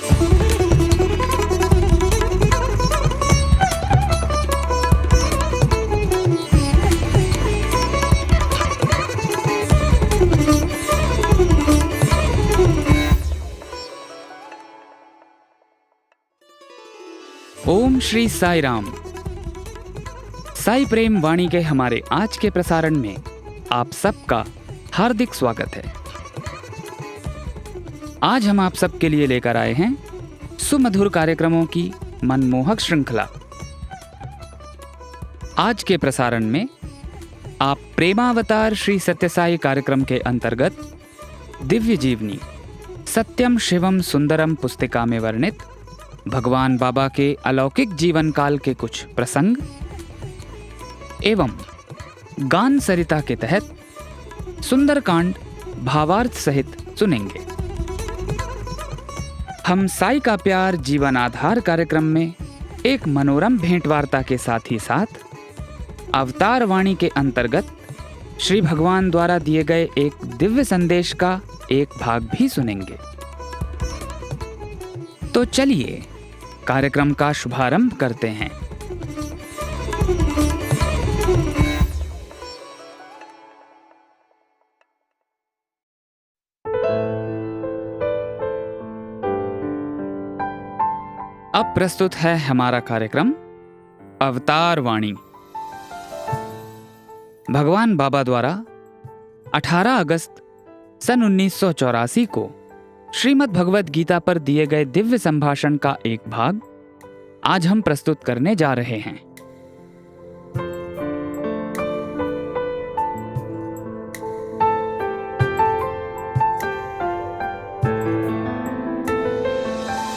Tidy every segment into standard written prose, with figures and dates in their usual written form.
ओम श्री साई राम। साई प्रेम वाणी के हमारे आज के प्रसारण में आप सबका हार्दिक स्वागत है। आज हम आप सबके लिए लेकर आए हैं सुमधुर कार्यक्रमों की मनमोहक श्रृंखला। आज के प्रसारण में आप प्रेमावतार श्री सत्यसाई कार्यक्रम के अंतर्गत दिव्य जीवनी सत्यम शिवम सुंदरम पुस्तिका में वर्णित भगवान बाबा के अलौकिक जीवन काल के कुछ प्रसंग एवं गान सरिता के तहत सुंदरकांड भावार्थ सहित सुनेंगे। हम साई का प्यार जीवन आधार कार्यक्रम में एक मनोरम भेंटवार्ता के साथ ही साथ अवतार वाणी के अंतर्गत श्री भगवान द्वारा दिए गए एक दिव्य संदेश का एक भाग भी सुनेंगे। तो चलिए कार्यक्रम का शुभारंभ करते हैं। अब प्रस्तुत है हमारा कार्यक्रम अवतार वाणी। भगवान बाबा द्वारा 18 अगस्त सन 1984 को श्रीमद् भगवद गीता पर दिए गए दिव्य संभाषण का एक भाग आज हम प्रस्तुत करने जा रहे हैं।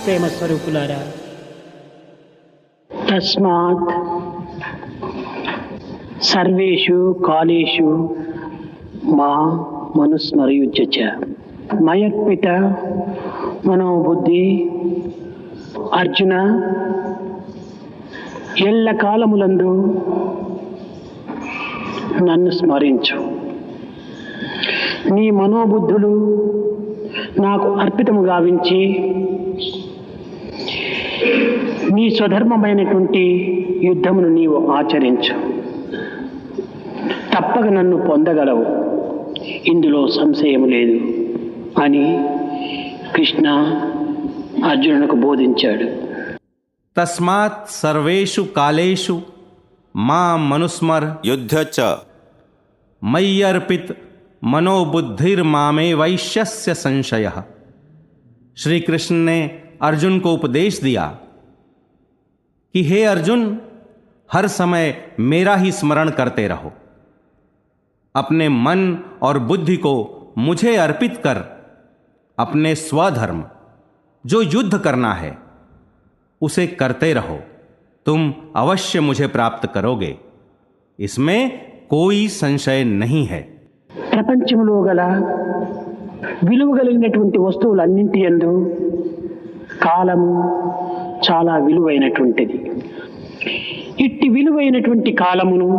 प्रेम स्वरूपुलारा, तस्मात् सर्वेषु कालेषु मां मनुस्मरयुज्य च मयर्पित మనోబుద్ధి అర్జున, ఎల్ల కాలములందు నన్ను స్మరించు. నీ మనోబుద్ధులు నాకు అర్పితము గావించి నీ స్వధర్మమైనటువంటి యుద్ధమును నీవు ఆచరించు. తప్పక నన్ను పొందగలవు, ఇందులో సంశయం లేదు అని కృష్ణ అర్జునునికి బోధించాడు. तस्मात् सर्वेषु कालेषु मां मनुस्मर युद्ध च मय्यर्पित मनोबुद्धिर्मामे वैश्यस्य संशयः। श्री कृष्ण ने अर्जुन को उपदेश दिया कि हे अर्जुन, हर समय मेरा ही स्मरण करते रहो, अपने मन और बुद्धि को मुझे अर्पित कर अपने स्वधर्म जो युद्ध करना है उसे करते रहो, तुम अवश्य मुझे प्राप्त करोगे, इसमें कोई संशय नहीं है। ప్రపంచంలో గల విలువగలిగినటువంటి వస్తువులన్నింటి యందు కాలము చాలా విలువైనటువంటిది. ఇట్టి విలువైనటువంటి కాలమును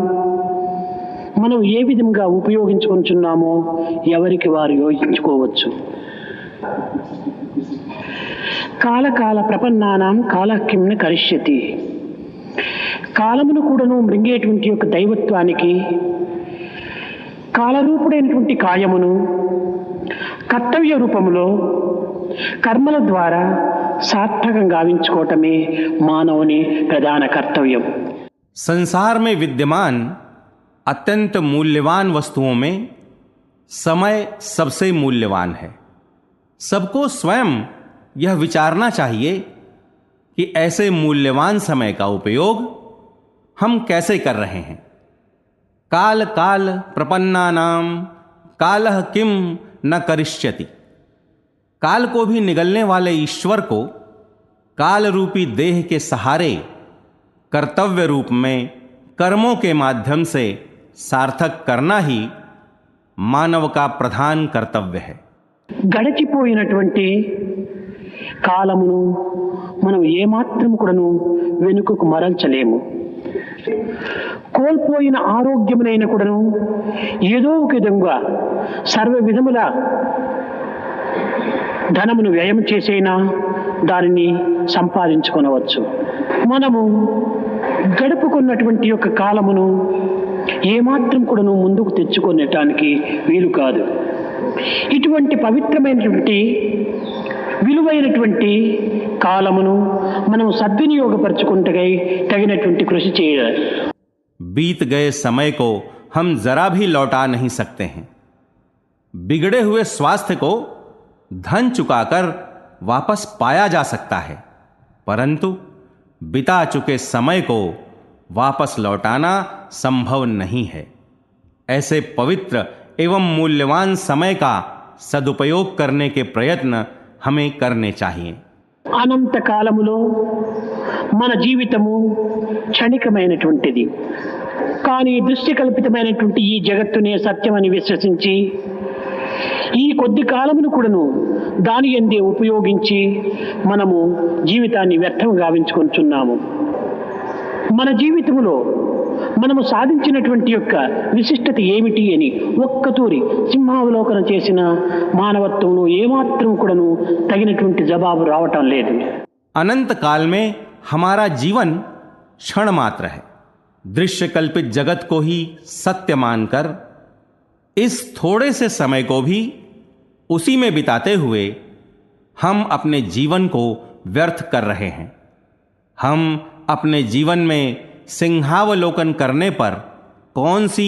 మనం ఏ విధంగా ఉపయోగించుకుంటున్నామో ఎవరికి వారు యోచించుకోవచ్చు. కాలకాల ప్రపన్నానాం కాలః కిం న కరిష్యతి. కాలమును కూడాను మృంగేటువంటి యొక్క దైవత్వానికి కాలరూపుడైనటువంటి కాయమును కర్తవ్య రూపములో కర్మల ద్వారా సార్థకం గావించుకోవటమే మానవుని ప్రధాన కర్తవ్యం. संसार में विद्यमान अत्यंत मूल्यवान वस्तुओं में समय सबसे मूल्यवान है। सबको स्वयं यह विचारना चाहिए कि ऐसे मूल्यवान समय का उपयोग हम कैसे कर रहे हैं। काल काल प्रपन्नानाम कालः किम न करिष्यति। काल को भी निगलने वाले ईश्वर को काल रूपी देह के सहारे कर्तव्य रूप में कर्मों के माध्यम से सार्थक करना ही मानव का प्रधान कर्तव्य है। గడిచిపోయినటువంటి కాలమును మనం ఏమాత్రం కూడాను వెనుకకు మరల్చలేము. కోల్పోయిన ఆరోగ్యమునైన కూడాను ఏదో ఒక విధంగా సర్వ విధముల ధనమును వ్యయం చేసైనా దానిని సంపాదించుకొనవచ్చు. మనము గడుపుకున్నటువంటి యొక్క కాలమును ఏమాత్రం కూడాను ముందుకు తెచ్చుకునేటానికి వీలు కాదు. ఇటువంటి పవిత్రమైనటువంటి విలువైనటువంటి కాలమును మనం సద్వినియోగపరచుకుంటకై తగినటువంటి కృషి చేయాలి. बीत गए समय को हम जरा भी लौटा नहीं सकते हैं. बिगड़े हुए स्वास्थ्य को धन चुकाकर वापस पाया जा सकता है, परंतु बिता चुके समय को वापस लौटाना संभव नहीं है. ऐसे पवित्र एवं मूल्यवान समय का सदुपयोग करने के प्रयत्न हमें करने चाहिए. అనంత కాలములో మన జీవితము క్షణికమైనటువంటిది. కానీ దృశ్యకల్పితమైనటువంటి ఈ జగత్తునే సత్యమని విశ్వసించి ఈ కొద్ది కాలమును కూడాను దాని యందే ఉపయోగించి మనము జీవితాన్ని వ్యర్థం గావించుకుంటున్నాము. మన జీవితంలో మనము సాధించినటువంటి యొక్క విశిష్టత ఏమిటి అని ఒక్కతూరి సింహావలోకనం చేసిన మానవత్వంలో ఏమాత్రం కూడాను తగినటువంటి జవాబు రావటం లేదు. अनंत काल में हमारा जीवन क्षण मात्र है. दृश्य कल्पित जगत को ही सत्य मानकर इस थोड़े से समय को भी उसी में बिताते हुए हम अपने जीवन को व्यर्थ कर रहे हैं. हम अपने जीवन में सिंहावलोकन करने पर कौन सी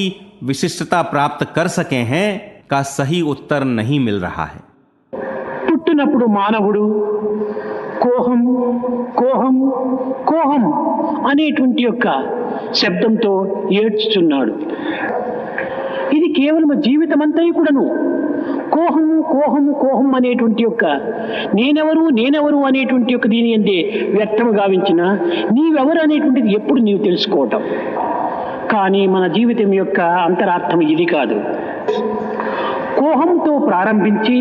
विशिष्टता प्राप्त कर सके हैं का सही उत्तर नहीं मिल रहा है. పుట్టినప్పుడు మానవుడు కోహం కోహం కోహం అనేటువంటి యొక్క శబ్దంతో ఏడ్చుచున్నాడు. ఇది కేవలం జీవితమంతా కూడాను కోహం కోహం కోహం అనేటువంటి యొక్క నేనెవరు నేనెవరు అనేటువంటి యొక్క దీని అందే వ్యక్తము గావించిన నీవెవరు అనేటువంటిది ఎప్పుడు నీవు తెలుసుకోవటం. కానీ మన జీవితం యొక్క అంతరార్థం ఇది కాదు. కోహంతో ప్రారంభించి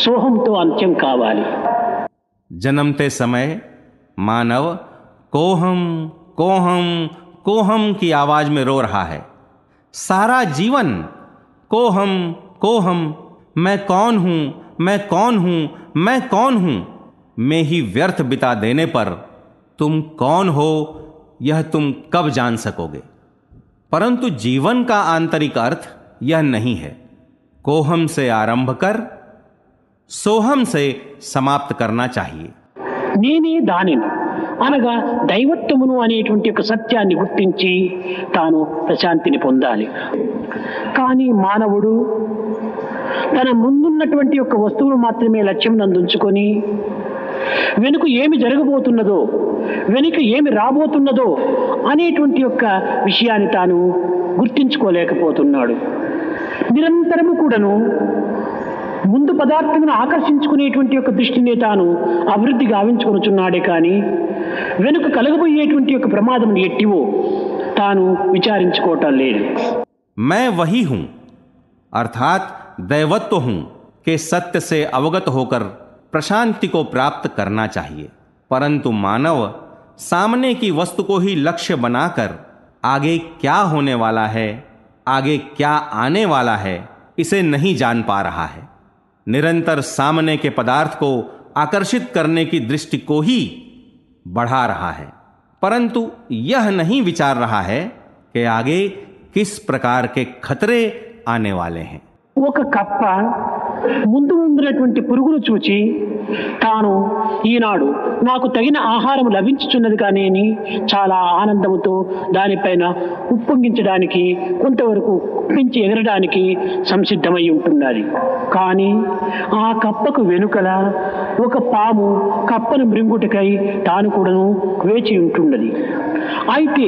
సోహంతో అంత్యం కావాలి. जन्मते समय मानव कोहम कोहम कोहम की आवाज में रो रहा है. सारा जीवन कोहम कोहम, मैं कौन हूं, मैं कौन हूं, मैं कौन हूं में ही व्यर्थ बिता देने पर तुम कौन हो यह तुम कब जान सकोगे. परंतु जीवन का आंतरिक अर्थ यह नहीं है. कोहम से आरंभ कर सोहम से समाप्त करना चाहिए. నేనే దానిని అనగా దైవత్వమును అనేటువంటి ఒక సత్యాన్ని గుర్తించి తాను ప్రశాంతిని పొందాలి. కానీ మానవుడు తన ముందున్నటువంటి యొక్క వస్తువును మాత్రమే లక్ష్యం నందుంచుకొని వెనుక ఏమి జరగబోతున్నదో, వెనుక ఏమి రాబోతున్నదో అనేటువంటి యొక్క విషయాన్ని తాను గుర్తించుకోలేకపోతున్నాడు. నిరంతరము కూడాను ముందు పదార్థమును ఆకర్షించుకునేటువంటి యొక్క దృష్టిని తాను అభివృద్ధి గావించుకొనుచున్నాడే కానీ వెనుక కలగబోయేటువంటి యొక్క ప్రమాదం ఎట్టివో తాను విచారించుకోవటం లేదు. मैं वही हूं अर्थात दैवत्व हूं के सत्य से अवगत होकर प्रशांति को प्राप्त करना चाहिए. परंतु मानव सामने की वस्तु को ही लक्ष्य बनाकर आगे क्या होने वाला है, आगे क्या आने वाला है, इसे नहीं जान पा रहा है. निरंतर सामने के पदार्थ को आकर्षित करने की दृष्टि को ही बढ़ा रहा है, परंतु यह नहीं विचार रहा है कि आगे किस प्रकार के खतरे आने वाले हैं. ఒక కప్ప ముందు ఉన్నటువంటి పురుగును చూచి తాను ఈనాడు నాకు తగిన ఆహారం లభించుచున్నది కానీ అని చాలా ఆనందంతో దానిపైన ఉప్పొంగించడానికి కొంతవరకు పెంచి ఎగరడానికి సంసిద్ధమై ఉంటున్నది. కానీ ఆ కప్పకు వెనుకల ఒక పాము కప్పను మృంగుటకై తాను కూడాను వేచి ఉంటున్నది. అయితే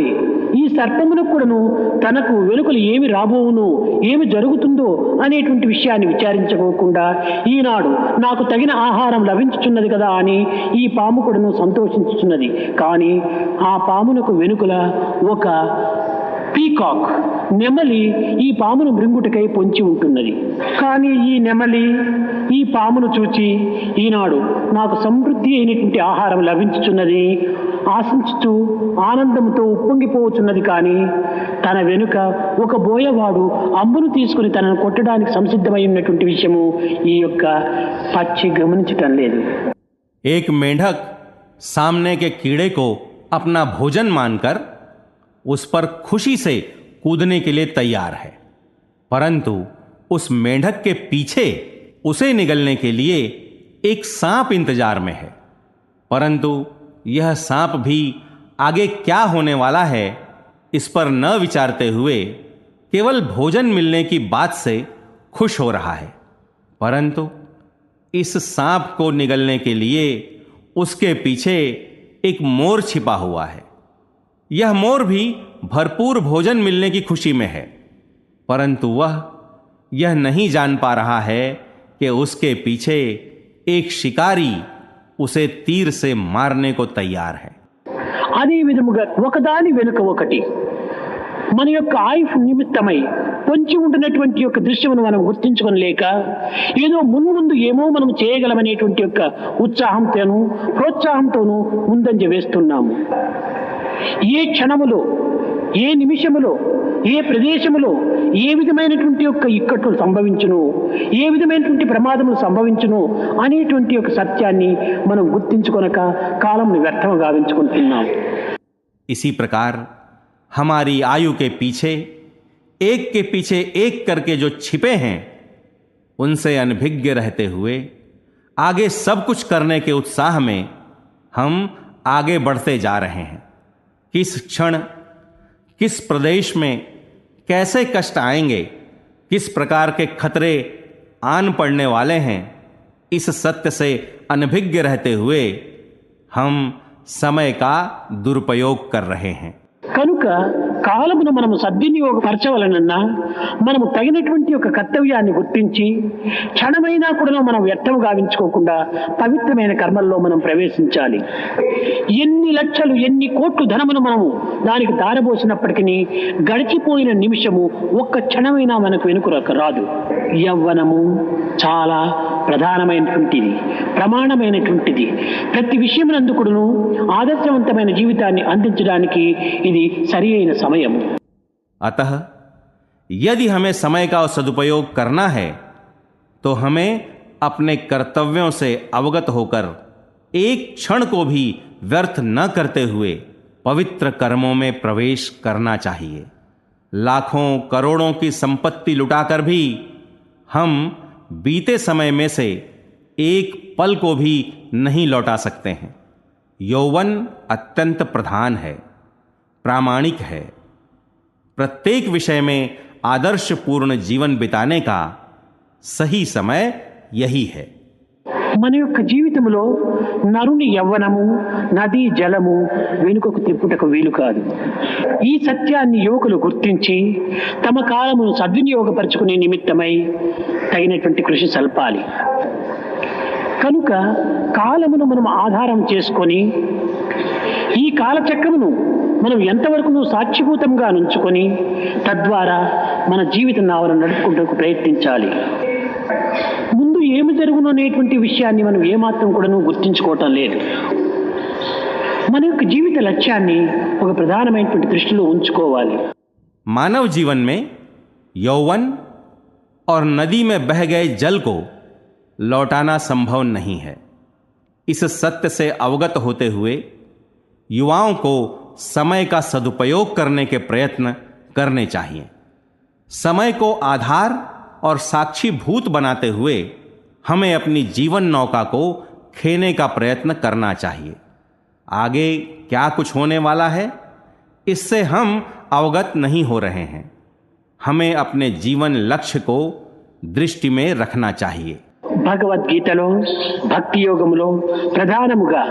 ఈ సర్పమునకు కూడాను తనకు వెనుకలు ఏమి రాబోవును, ఏమి జరుగుతుందో అనేటువంటి విషయాన్ని విచారించుకోకుండా ఈనాడు నాకు తగిన ఆహారం లభించుచున్నది కదా అని ఈ పాము కూడాను సంతోషించుచున్నది. కానీ ఆ పామునకు వెనుకల ఒక పీకాక్ నెమలి ఈ పామును మృంగుటకై పొంచి ఉంటున్నది. కానీ ఈ నెమలి ఈ పామును చూచి ఈనాడు నాకు సమృద్ధి అయినటువంటి ఆహారం లభించుచున్నది ఆశించుతూ ఆనందంతో ఉప్పొంగిపోవచ్చున్నది. కానీ తన వెనుక ఒక బోయవాడు అంబును తీసుకుని తనను కొట్టడానికి సంసిద్ధమై ఉన్నటువంటి విషయము ఈ యొక్క పక్షి గమనించటం లేదు. एक मेंढक सामने के कीड़े को अपना भोजन मानकर उस पर खुशी से कूदने के लिए तैयार है, परंतु उस मेंढक के पीछे उसे निगलने के लिए एक सांप इंतजार में है। परंतु यह सांप भी आगे क्या होने वाला है इस पर न विचारते हुए केवल भोजन मिलने की बात से खुश हो रहा है। परंतु इस सांप को निगलने के लिए उसके पीछे एक मोर छिपा हुआ है। यह मोर भी भरपूर भोजन मिलने की खुशी में है, परंतु वह यह नहीं जान पा रहा है कि उसके पीछे एक शिकारी उसे तीर से मारने को तैयार है। అదే విధముగా ఒకదాని వెనుక ఒకటి మన యొక్క ఆయుష్ నిమిత్తమై పొంచి ఉంటున్నటువంటి యొక్క దృశ్యమును మనం గుర్తించుకోలేక ఏదో ముందు ఏమో మనం చేయగలమనేటువంటి యొక్క ఉత్సాహంతోనూ ప్రోత్సాహంతోనూ ముందంజ వేస్తున్నాము. ఏ క్షణములో, ఏ నిమిషములో, ఏ ప్రదేశములో ఏ విధమైనటువంటి యొక్క ఇక్కట్లు సంభవించును, ఏ విధమైనటువంటి ప్రమాదములు సంభవించును అనేటువంటి యొక్క సత్యాన్ని మనం గుర్తించుకొనక కాలంను వ్యర్థంగా గావించుకుంటున్నాం. इसी प्रकार हमारी आयु के पीछे एक करके जो छिपे हैं, उनसे अनभिज्ञ रहते हुए आगे सब कुछ करने के उत्साह में हम आगे बढ़ते जा रहे हैं. किस क्षण, किस प्रदेश में कैसे कष्ट आएंगे, किस प्रकार के खतरे आन पड़ने वाले हैं, इस सत्य से अनभिज्ञ रहते हुए हम समय का दुरुपयोग कर रहे हैं. కనుక కాలమును మనము సద్వినియోగపరచవలనన్నా మనము తగినటువంటి యొక్క కర్తవ్యాన్ని గుర్తించి క్షణమైనా కూడా మనం వ్యర్థం గావించుకోకుండా పవిత్రమైన కర్మల్లో మనం ప్రవేశించాలి. ఎన్ని లక్షలు, ఎన్ని కోట్లు ధనమును మనము దానికి దారబోసినప్పటికీ గడిచిపోయిన నిమిషము ఒక్క క్షణమైనా మనకు వెనుక రాదు. యవ్వనము చాలా ప్రధానమైనటువంటిది, ప్రమాణమైనటువంటిది. ప్రతి విషయమునందుకును ఆదర్శవంతమైన జీవితాన్ని అందించడానికి ఇది సరి అయిన సమయం. अतः यदि हमें समय का सदुपयोग करना है तो हमें अपने कर्तव्यों से अवगत होकर एक क्षण को भी व्यर्थ न करते हुए पवित्र कर्मों में प्रवेश करना चाहिए. लाखों करोड़ों की संपत्ति लुटाकर भी हम बीते समय में से एक पल को भी नहीं लौटा सकते हैं. यौवन अत्यंत प्रधान है, प्रामाणिक है. प्रत्येक विषय में आदर्शपूर्ण जीवन बिताने का सही समय यही है. మన యొక్క జీవితంలో నరుని యవ్వనము, నది జలము వెనుకకు తిప్పుటకు వీలు కాదు. ఈ సత్యాన్ని యువకులు గుర్తించి తమ కాలమును సద్వినియోగపరచుకునే నిమిత్తమై తగినటువంటి కృషి సల్పాలి. కనుక కాలమును మనం ఆధారం చేసుకొని ఈ కాలచక్రమును మనం ఎంతవరకు సాక్షిభూతంగా నుంచుకొని తద్వారా మన జీవిత నావను నడుపుకుంటూ ప్రయత్నించాలి. ముందు ఏమి జరుగును అనేటువంటి విషయాన్ని మనం ఏమాత్రం కూడా గుర్తించుకోవటం లేదు. మన యొక్క జీవిత లక్ష్యాన్ని ఒక ప్రధానమైనటువంటి దృష్టిలో ఉంచుకోవాలి. मानव जीवन में यौवन और नदी में बह गए जल को लौटाना संभव नहीं है. इस सत्य से अवगत होते हुए युवाओं को समय का सदुपयोग करने के प्रयत्न करने चाहिए. समय को आधार और साक्षी भूत बनाते हुए हमें अपनी जीवन नौका को खेने का प्रयत्न करना चाहिए. आगे क्या कुछ होने वाला है इससे हम अवगत नहीं हो रहे हैं. हमें अपने जीवन लक्ष्य को दृष्टि में रखना चाहिए. భగవద్గీతలో భక్తి యోగములో ప్రధానముగా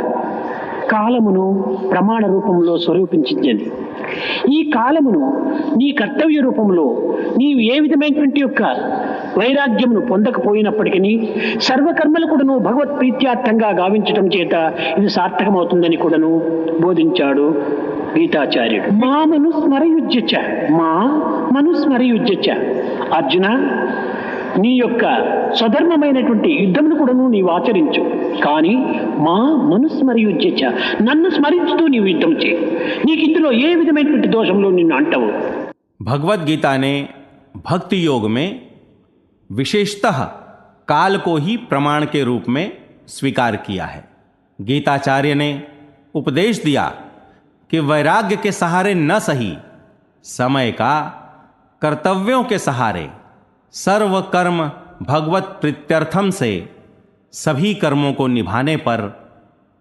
కాలమును ప్రమాణ రూపంలో స్వరూపించింది. ఈ కాలమును నీ కర్తవ్య రూపంలో నీవు ఏ విధమైనటువంటి యొక్క వైరాగ్యమును పొందకపోయినప్పటికీ సర్వకర్మలు కూడాను భగవత్ ప్రీత్యార్థంగా గావించడం చేత ఇది సార్థకమవుతుందని కూడాను బోధించాడు గీతాచార్యుడు. మా మనుస్మరయుజ్యచ, మా మనుస్మరయుజ్యచ. అర్జున, నీ యొక్క స్వధర్మమైనటువంటి యుద్ధమును కూడాను నీవు ఆచరించు, కానీ మా మనుస్మరయుజ్యచ, నన్ను స్మరించుతూ నీవు యుద్ధం చేయి. నీకు ఇందులో ఏ విధమైనటువంటి దోషంలో నిన్ను అంటవు. भगवत गीता ने भक्ति योग में विशेषतः काल को ही प्रमाण के रूप में स्वीकार किया है. गीताचार्य ने उपदेश दिया कि वैराग्य के सहारे न सही, समय का कर्तव्यों के सहारे सर्व कर्म भगवत प्रीत्यर्थम से सभी कर्मों को निभाने पर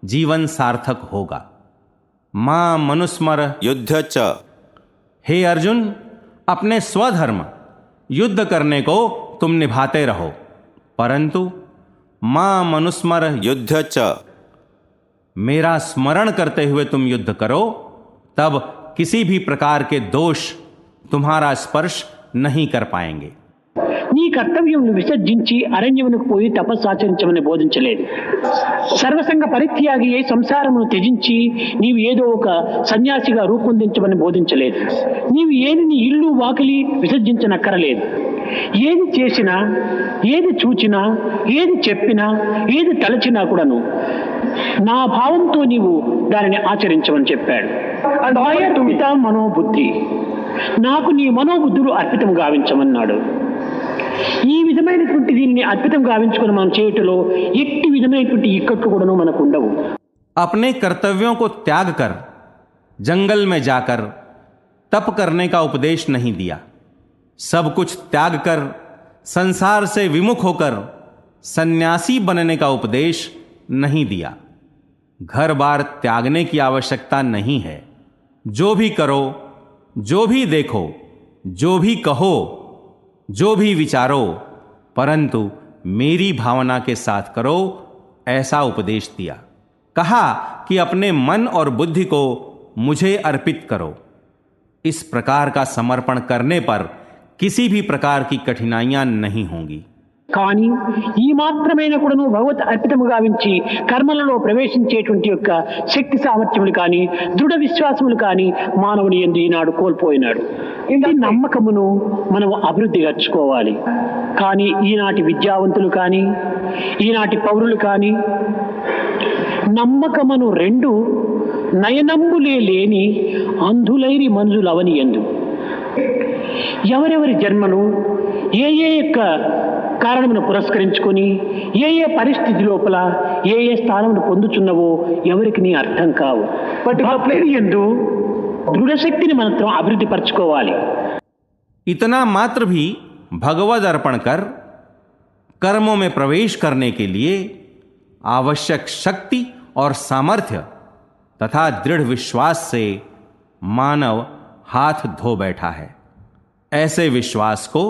जीवन सार्थक होगा। मां मनुस्मर युद्ध च। हे अर्जुन, अपने स्वधर्म युद्ध करने को तुम निभाते रहो, परंतु मां मनुस्मर युद्ध च। मेरा स्मरण करते हुए तुम युद्ध करो, तब किसी भी प्रकार के दोष तुम्हारा स्पर्श नहीं कर पाएंगे। నీ కర్తవ్యం విసర్జించి అరణ్యమునకు పోయి తపస్సు ఆచరించమని బోధించలేదు. సర్వసంగ పరిత్యాగి అయి సంసారమును త్యజించి నీవు ఏదో ఒక సన్యాసిగా రూపొందించమని బోధించలేదు. నీవు ఏది నీ ఇల్లు వాకిలి విసర్జించనక్కరలేదు. ఏది చేసినా, ఏది చూచినా, ఏది చెప్పినా, ఏది తలచినా కూడాను నా భావంతో నీవు దానిని ఆచరించమని చెప్పాడు. తుమిత మనోబుద్ధి, నాకు నీ మనోబుద్ధులు అర్పితం గావించమన్నాడు. ఈ విధమైనటువంటి దీన్ని అద్భుతం గావించుకొని మనం చేయటంలో ఎట్టి విధమైనటువంటి ఇక్కట్లు కూడాను మనకు ఉండవు. अपने कर्तव्यों को त्याग कर जंगल में जाकर तप करने का उपदेश नहीं दिया। सब कुछ त्याग कर संसार से विमुख होकर सन्यासी बनने का उपदेश नहीं दिया। घर बार त्यागने की आवश्यकता नहीं है। जो भी करो, जो भी देखो, जो भी कहो, जो भी विचारो, परंतु मेरी भावना के साथ करो, ऐसा उपदेश दिया। कहा कि अपने मन और बुद्धि को मुझे अर्पित करो। इस प्रकार का समर्पण करने पर किसी भी प्रकार की कठिनाइयां नहीं होंगी। కానీ ఈ మాత్రమైన కూడాను భగవత్ అర్పితము గావించి కర్మలలో ప్రవేశించేటువంటి యొక్క శక్తి సామర్థ్యములు కానీ దృఢ విశ్వాసములు కానీ మానవుని యందు ఈనాడు కోల్పోయినాడు. ఈ నమ్మకమును మనం అభివృద్ధి పరచుకోవాలి. కానీ ఈనాటి విద్యావంతులు కానీ ఈనాటి పౌరులు కానీ నమ్మకమును రెండు నయనంబులే లేని అంధులైరి మంజులవని యందు ఎవరెవరి జన్మను ఏ యొక్క కారణమును పురస్కరించుకొని ఏ ఏ పరిస్థితి లోపల ఏ ఏ స్థానమును పొందుచున్నవో ఎవరికి నీ అర్థం కావు. యందు దృఢశక్తిని మనం అభివృద్ధి పరచుకోవాలి. इतना मात्र भी भगवद अर्पण कर कर्मों में प्रवेश करने के लिए आवश्यक शक्ति और सामर्थ्य तथा दृढ़ विश्वास से मानव हाथ धो बैठा है। ऐसे विश्वास को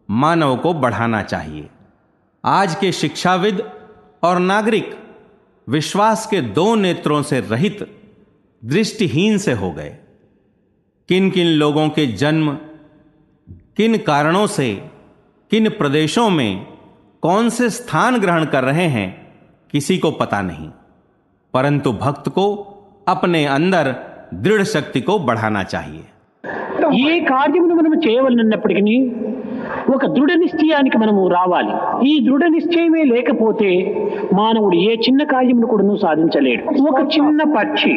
मानव को बढ़ाना चाहिए। आज के शिक्षाविद और नागरिक विश्वास के दो नेत्रों से रहित दृष्टिहीन से हो गए। किन किन लोगों के जन्म किन कारणों से किन प्रदेशों में कौन से स्थान ग्रहण कर रहे हैं किसी को पता नहीं, परंतु भक्त को अपने अंदर दृढ़ शक्ति को बढ़ाना चाहिए। ఏ కార్యమును మనం చేయవలనప్పటికీ ఒక దృఢ నిశ్చయానికి మనము రావాలి. ఈ దృఢ నిశ్చయమే లేకపోతే మానవుడు ఏ చిన్న కార్యమును కూడా సాధించలేడు. ఒక చిన్న పక్షి,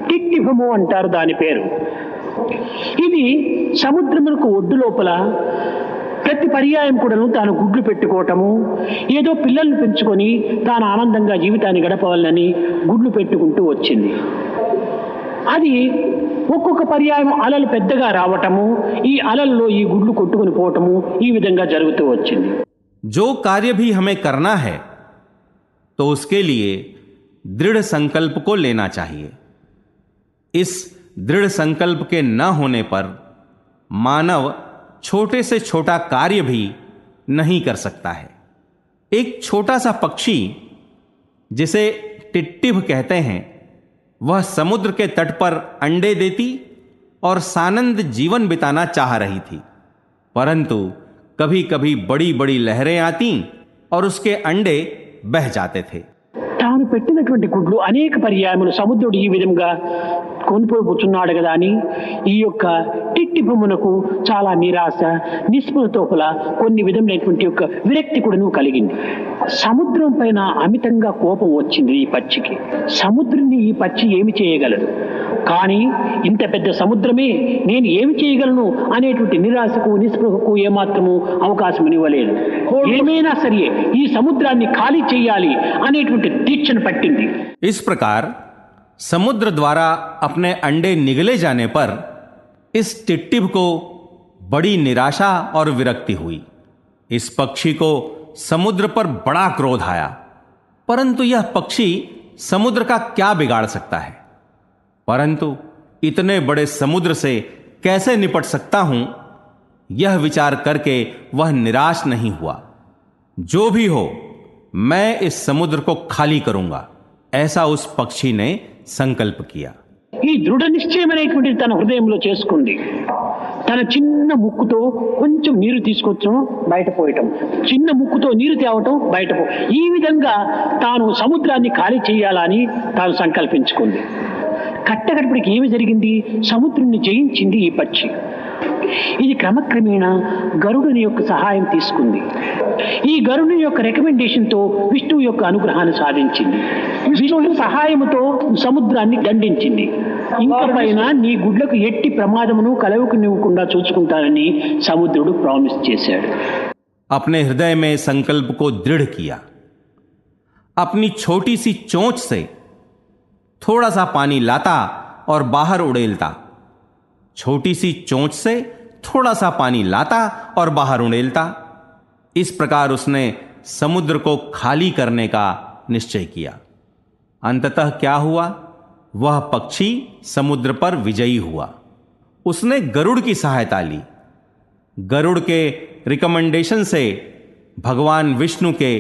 టిట్టిభము అంటారు దాని పేరు. ఇది సముద్రమునకు ఒడ్డు లోపల ప్రతి పర్యాయం కూడాను తాను గుడ్లు పెట్టుకోవటము, ఏదో పిల్లల్ని పెంచుకొని తాను ఆనందంగా జీవితాన్ని గడపవాలని గుడ్లు పెట్టుకుంటూ వచ్చింది. అది ఒక్కొక్క పర్యాయం అలలు పెద్దగా రావటము, ఈ అలల్లో ఈ గుడ్లు కొట్టుకుని పోవటము ఈ విధంగా జరుగుతూ వచ్చింది. जो कार्य भी हमें करना है तो उसके लिए दृढ़ संकल्प को लेना चाहिए। इस दृढ़ संकल्प के न होने पर मानव छोटे से छोटा कार्य भी नहीं कर सकता है। एक छोटा सा पक्षी जिसे टिट्टिभ कहते हैं, वह समुद्र के तट पर अंडे देती और सानंद जीवन बिताना चाह रही थी, परंतु कभी कभी बड़ी बड़ी लहरें आती और उसके अंडे बह जाते थे। తాను పెట్టినటువంటి గుడ్లు అనేక పర్యాయములు సముద్రుడు ఈ విధంగా కొనిపోతున్నాడు కదా అని ఈ యొక్క టిట్టిభమునకు చాలా నిరాశ నిస్పృహతోపల కొన్ని విధమైనటువంటి యొక్క విరక్తి కూడా కలిగింది. సముద్రం పైన అమితంగా కోపం వచ్చింది ఈ పక్షికి. సముద్రాన్ని ఈ పక్షి ఏమి చేయగలదు, కానీ ఇంత పెద్ద సముద్రమే నేను ఏమి చేయగలను అనేటువంటి నిరాశకు నిస్పృహకు ఏమాత్రము అవకాశం ఇవ్వలేదు. ఏమైనా సరే ఈ సముద్రాన్ని ఖాళీ చేయాలి అనేటువంటి తీక్షణ పట్టింది. इस प्रकार समुद्र द्वारा अपने अंडे निगले जाने पर इस टिट्टिभ को बड़ी निराशा और विरक्ति हुई. इस पक्षी को समुद्र पर बड़ा क्रोध आया, परंतु यह पक्षी समुद्र का क्या बिगाड़ सकता है, परंतु इतने बड़े समुद्र से कैसे निपट सकता हूं, यह विचार करके वह निराश नहीं हुआ. जो भी हो, मैं इस समुद्र को खाली करूंगा, ऐसा उस पक्षी ने संकल्प किया. ఈ దృఢ నిశ్చయం అనేటువంటిది తన హృదయంలో చేసుకుంది. తన చిన్న ముక్కుతో కొంచెం నీరు తీసుకొచ్చడం, బయట పోయటం, చిన్న ముక్కుతో నీరు తేవటం, బయట ఈ విధంగా తాను సముద్రాన్ని ఖాళీ చేయాలని తాను సంకల్పించుకుంది. కట్టగడపడికి ఏమి జరిగింది? సముద్రుణ్ణి జయించింది ఈ పక్షి. ఇది క్రమక్రమేణా గరుడుని యొక్క సహాయం తీసుకుంది. ఈ గరుడుని యొక్క రికమెండేషన్ తో విష్ణువు యొక్క అనుగ్రహాన్ని సాధించింది. విష్ణువు సహాయముతో సముద్రాన్ని దండించింది. ఇంకా పైన నీ గుడ్లకు ఎట్టి ప్రమాదమును కలవకునివ్వకుండా చూసుకుంటానని సముద్రుడు ప్రామిస్ చేశాడు. अपने हृदय में संकल्प को दृढ़ किया. अपनी छोटी सी चोंच से थोड़ा सा पानी लाता और बाहर उड़ेलता. छोटी सी चोंच से थोड़ा सा पानी लाता और बाहर उड़ेलता. इस प्रकार उसने समुद्र को खाली करने का निश्चय किया. अंततः क्या हुआ? वह पक्षी समुद्र पर विजयी हुआ. उसने गरुड़ की सहायता ली. गरुड़ के रिकमेंडेशन से भगवान विष्णु के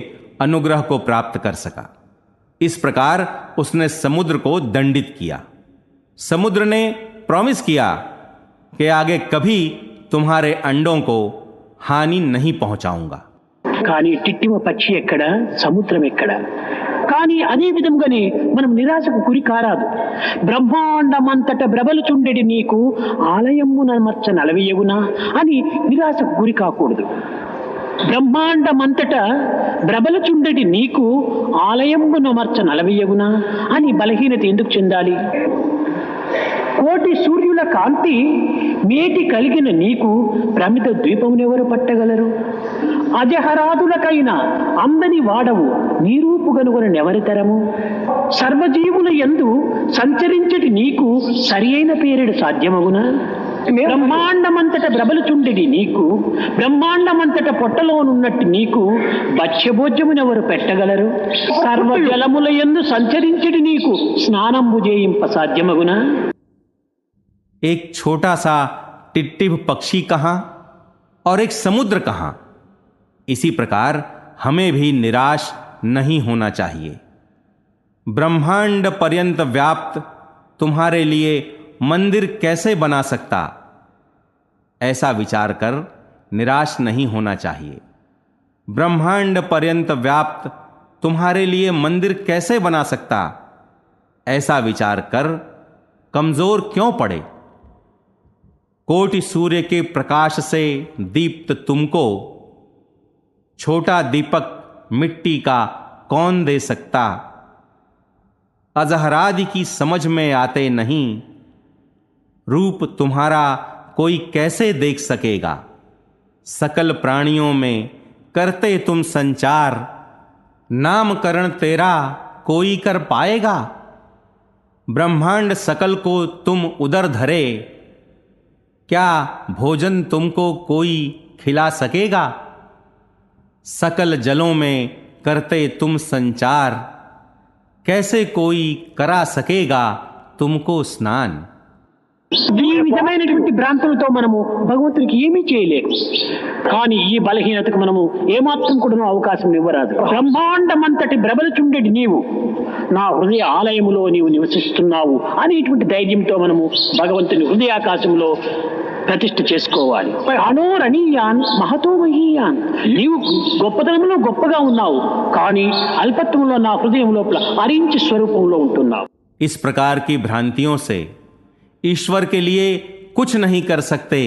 अनुग्रह को प्राप्त कर सका. इस प्रकार उसने समुद्र को दंडित किया. समुद्र ने प्रॉमिस किया कि आगे कभी तुम्हारे अंडों को हानि नहीं पहुंचाऊंगा. కానీ టిట్టిమ పక్షి ఎక్కడ, సముద్రం ఎక్కడ? కానీ అదే విధంగానే మనం నిరాశకు గురి కారాదు. బ్రహ్మాండమంతట బ్రబలుచుండెడి నీకు ఆలయమున మచ్చ నలవియగునా అని నిరాశకు గురి కాకూడదు. బ్రహ్మాండమంతట బ్రబలుచుండెడి నీకు ఆలయమున మచ్చ నలవియగునా అని బలహీనత ఎందుకు చెందాలి? కోటి సూర్యుల కాంతి మేటి కలిగిన నీకు ప్రమిత ద్వీపమునెవరు పట్టగలరు? అజహరాదులకైన అందని వాడవు నీరూపు గనుగొనెవరి తరము? సర్వజీవుల యందు సంచరించటి నీకు సరి అయిన పేరెడు సాధ్యమగునా? బ్రహ్మాండమంతట బ్రబలుచుండెడి నీకు, బ్రహ్మాండమంతట పొట్టలోనున్నట్టు నీకు భక్ష్యభోజ్యమునెవరు పెట్టగలరు? సర్వ జలముల యందు సంచరించటి నీకు స్నానంబు చేయింప సాధ్యమగునా? एक छोटा सा टिट्टिभ पक्षी कहां और एक समुद्र कहां? इसी प्रकार हमें भी निराश नहीं होना चाहिए. ब्रह्मांड पर्यंत व्याप्त तुम्हारे लिए मंदिर कैसे बना सकता, ऐसा विचार कर निराश नहीं होना चाहिए. ब्रह्मांड पर्यंत व्याप्त तुम्हारे लिए मंदिर कैसे बना सकता, ऐसा विचार कर कमजोर क्यों पड़े? कोटि सूर्य के प्रकाश से दीप्त तुमको छोटा दीपक मिट्टी का कौन दे सकता? अजहरादि की समझ में आते नहीं, रूप तुम्हारा कोई कैसे देख सकेगा? सकल प्राणियों में करते तुम संचार, नामकरण तेरा कोई कर पाएगा? ब्रह्मांड सकल को तुम उदर धरे, क्या भोजन तुमको कोई खिला सकेगा? सकल जलों में करते तुम संचार, कैसे कोई करा सकेगा तुमको स्नान? ఈ విధమైనటువంటి భ్రాంతులతో మనము భగవంతునికి ఏమీ చేయలేము. కానీ ఈ బలహీనతకు మనము ఏమాత్రం కూడా అవకాశం ఇవ్వరాదు. బ్రహ్మాండమంతటి బ్రబలుచుండెడి నీవు నా హృదయ ఆలయములో నీవు నివసిస్తున్నావు అనేటువంటి ధైర్యంతో మనము భగవంతుని హృదయాకాశంలో ప్రతిష్ఠ చేసుకోవాలి. అనోరణీయాన్ మహతో మహీయాన్, నీవు గొప్పతనంలో గొప్పగా ఉన్నావు, కానీ అల్పత్వంలో నా హృదయం లోపల అరించి స్వరూపంలో ఉంటున్నావు. इस प्रकार की भ्रांतियों से ईश्वर के लिए कुछ नहीं कर सकते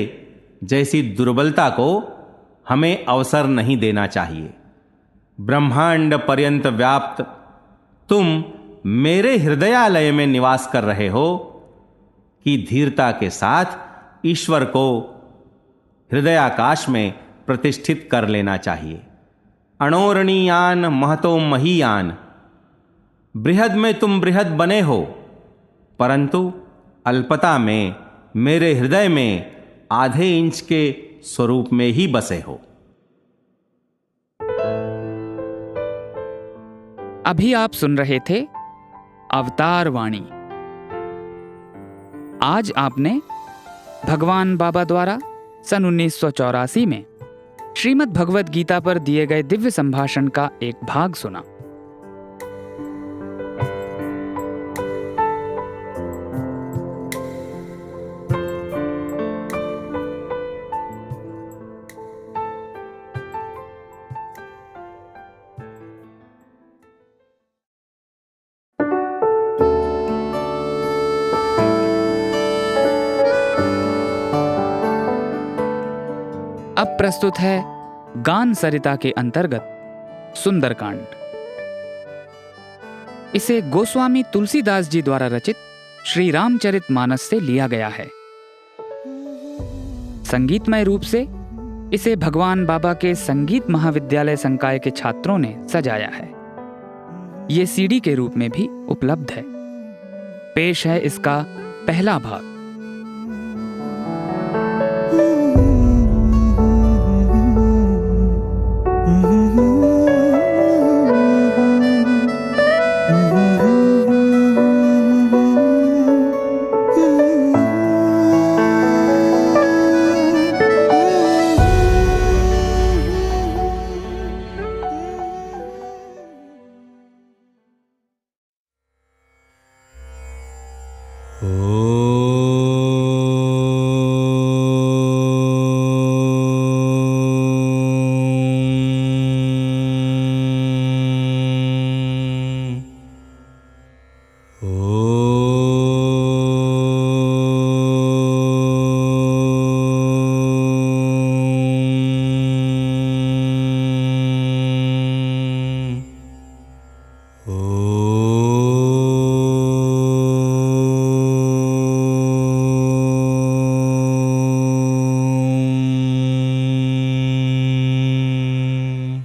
जैसी दुर्बलता को हमें अवसर नहीं देना चाहिए. ब्रह्मांड पर्यंत व्याप्त तुम मेरे हृदयालय में निवास कर रहे हो कि धीरता के साथ ईश्वर को हृदयाकाश में प्रतिष्ठित कर लेना चाहिए. अणोरणीयान महतो महीयान, बृहद में तुम बृहद बने हो, परंतु अल्पता में मेरे हृदय में आधे इंच के स्वरूप में ही बसे हो। अभी आप सुन रहे थे अवतार वाणी। आज आपने भगवान बाबा द्वारा सन 1984 में श्रीमद् भगवद गीता पर दिए गए दिव्य संभाषण का एक भाग सुना। अब प्रस्तुत है गान सरिता के अंतर्गत सुंदरकांड। इसे गोस्वामी तुलसीदास जी द्वारा रचित श्री रामचरितमानस से लिया गया है। संगीतमय रूप से इसे भगवान बाबा के संगीत महाविद्यालय संकाय के छात्रों ने सजाया है। ये सीडी के रूप में भी उपलब्ध है। पेश है इसका पहला भाग।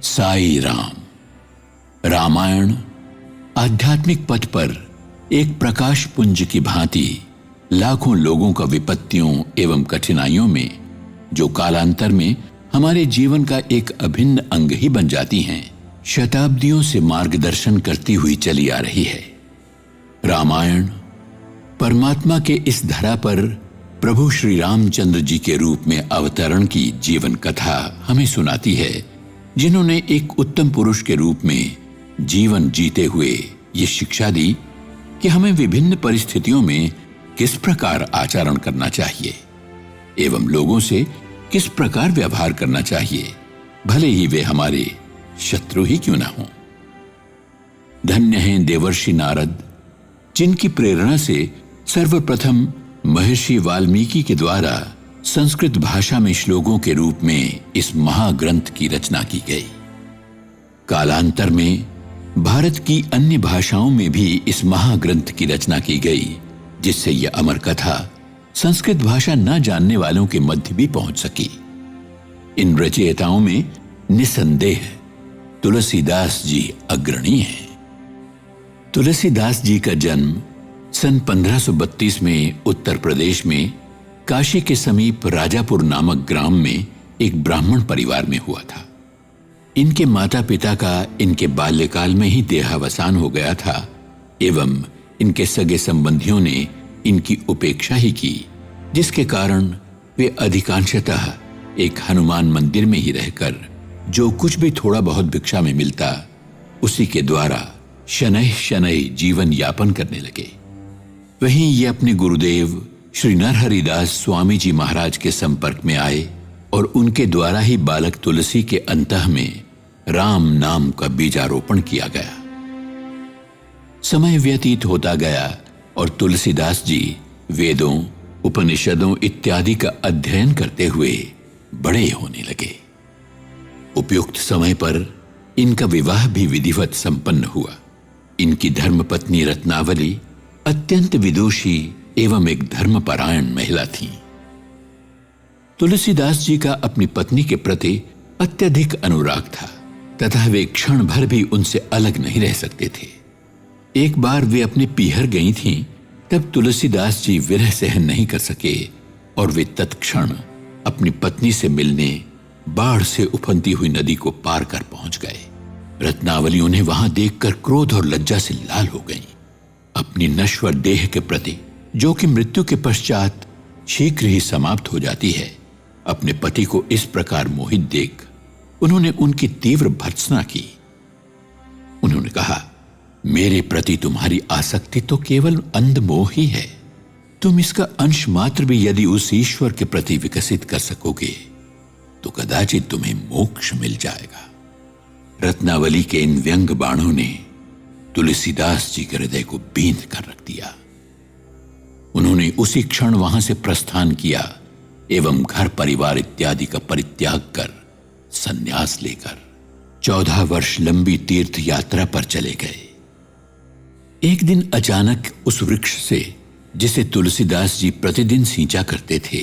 साई राम। रामायण आध्यात्मिक पथ पर एक प्रकाश पुंज की भांति लाखों लोगों का विपत्तियों एवं कठिनाइयों में, जो कालांतर में हमारे जीवन का एक अभिन्न अंग ही बन जाती हैं, शताब्दियों से मार्गदर्शन करती हुई चली आ रही है। रामायण परमात्मा के इस धरा पर प्रभु श्री रामचंद्र जी के रूप में अवतरण की जीवन कथा हमें सुनाती है, जिन्होंने एक उत्तम पुरुष के रूप में जीवन जीते हुए ये शिक्षा दी कि हमें विभिन्न परिस्थितियों में किस प्रकार आचरण करना चाहिए एवं लोगों से किस प्रकार व्यवहार करना चाहिए, भले ही वे हमारे शत्रु ही क्यों ना हों। धन्य हैं देवर्षि नारद, जिनकी प्रेरणा से सर्वप्रथम महर्षि वाल्मीकि के द्वारा संस्कृत भाषा में श्लोकों के रूप में इस महाग्रंथ की रचना की गई। कालांतर में भारत की अन्य भाषाओं में भी इस महाग्रंथ की रचना की गई, जिससे यह अमर कथा संस्कृत भाषा न जानने वालों के मध्य भी पहुंच सकी। इन रचयिताओं में निसंदेह तुलसीदास जी अग्रणी हैं। तुलसीदास जी का जन्म सन 1532 में उत्तर प्रदेश में काशी के समीप राजापुर नामक ग्राम में एक ब्राह्मण परिवार में हुआ था। इनके माता पिता का इनके बाल्यकाल में ही देहावसान हो गया था एवं इनके सगे संबंधियों ने इनकी उपेक्षा ही की, जिसके कारण वे अधिकांशतः एक हनुमान मंदिर में ही रहकर जो कुछ भी थोड़ा बहुत भिक्षा में मिलता उसी के द्वारा शनैः शनैः जीवन यापन करने लगे। वहीं ये अपने गुरुदेव श्री नरहरिदास स्वामी जी महाराज के संपर्क में आए और उनके द्वारा ही बालक तुलसी के अंतः में राम नाम का बीजारोपण किया गया। समय व्यतीत होता गया और तुलसीदास जी वेदों, उपनिषदों इत्यादि का अध्ययन करते हुए बड़े होने लगे। उपयुक्त समय पर इनका विवाह भी विधिवत संपन्न हुआ। इनकी धर्मपत्नी रत्नावली अत्यंत विदुषी एवं एक धर्मपरायण महिला थी। तुलसीदास जी का अपनी पत्नी के प्रति अत्यधिक अनुराग था तथा वे क्षण भर भी उनसे अलग नहीं रह सकते थे। एक बार वे अपने पीहर गई थीं, तब तुलसीदास जी विरह सहन नहीं कर सके और वे तत्क्षण अपनी पत्नी से मिलने बाढ़ से उफनती हुई नदी को पार कर पहुंच गए। रत्नावली उन्हें वहां देखकर क्रोध और लज्जा से लाल हो गईं। अपनी नश्वर देह के प्रति, जो कि मृत्यु के पश्चात शीघ्र ही समाप्त हो जाती है, अपने पति को इस प्रकार मोहित देख उन्होंने उनकी तीव्र भर्त्सना की। उन्होंने कहा, मेरे प्रति तुम्हारी आसक्ति तो केवल अंधमोह ही है। तुम इसका अंश मात्र भी यदि उस ईश्वर के प्रति विकसित कर सकोगे तो कदाचित तुम्हें मोक्ष मिल जाएगा। रत्नावली के इन व्यंग बाणों ने तुलसीदास जी के हृदय को बींध कर रख दिया। उन्होंने उसी क्षण वहां से प्रस्थान किया एवं घर परिवार इत्यादि का परित्याग कर संन्यास लेकर 14 वर्ष लंबी तीर्थ यात्रा पर चले गए। एक दिन अचानक उस वृक्ष से, जिसे तुलसीदास जी प्रतिदिन सींचा करते थे,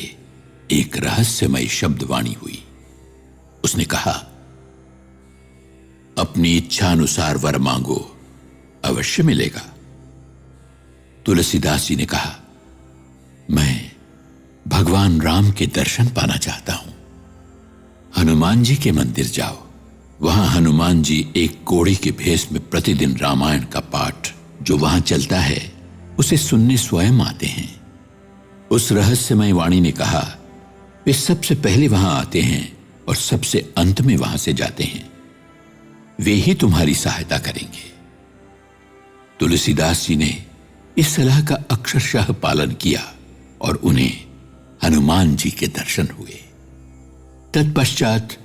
एक रहस्यमय शब्दवाणी हुई। उसने कहा, अपनी इच्छा अनुसार वर मांगो, अवश्य मिलेगा। तुलसीदास जी ने कहा, मैं भगवान राम के दर्शन पाना चाहता हूं। हनुमान जी के मंदिर जाओ। वहां हनुमान जी एक कोढ़ी के भेष में प्रतिदिन रामायण का पाठ जो वहां चलता है उसे सुनने स्वयं आते हैं। उस रहस्यमय वाणी ने कहा, वे सबसे पहले वहां आते हैं और सबसे अंत में वहां से जाते हैं। वे ही तुम्हारी सहायता करेंगे। तुलसीदास जी ने इस सलाह का अक्षरशः पालन किया और उन्हें हनुमान जी के दर्शन हुए। तत्पश्चात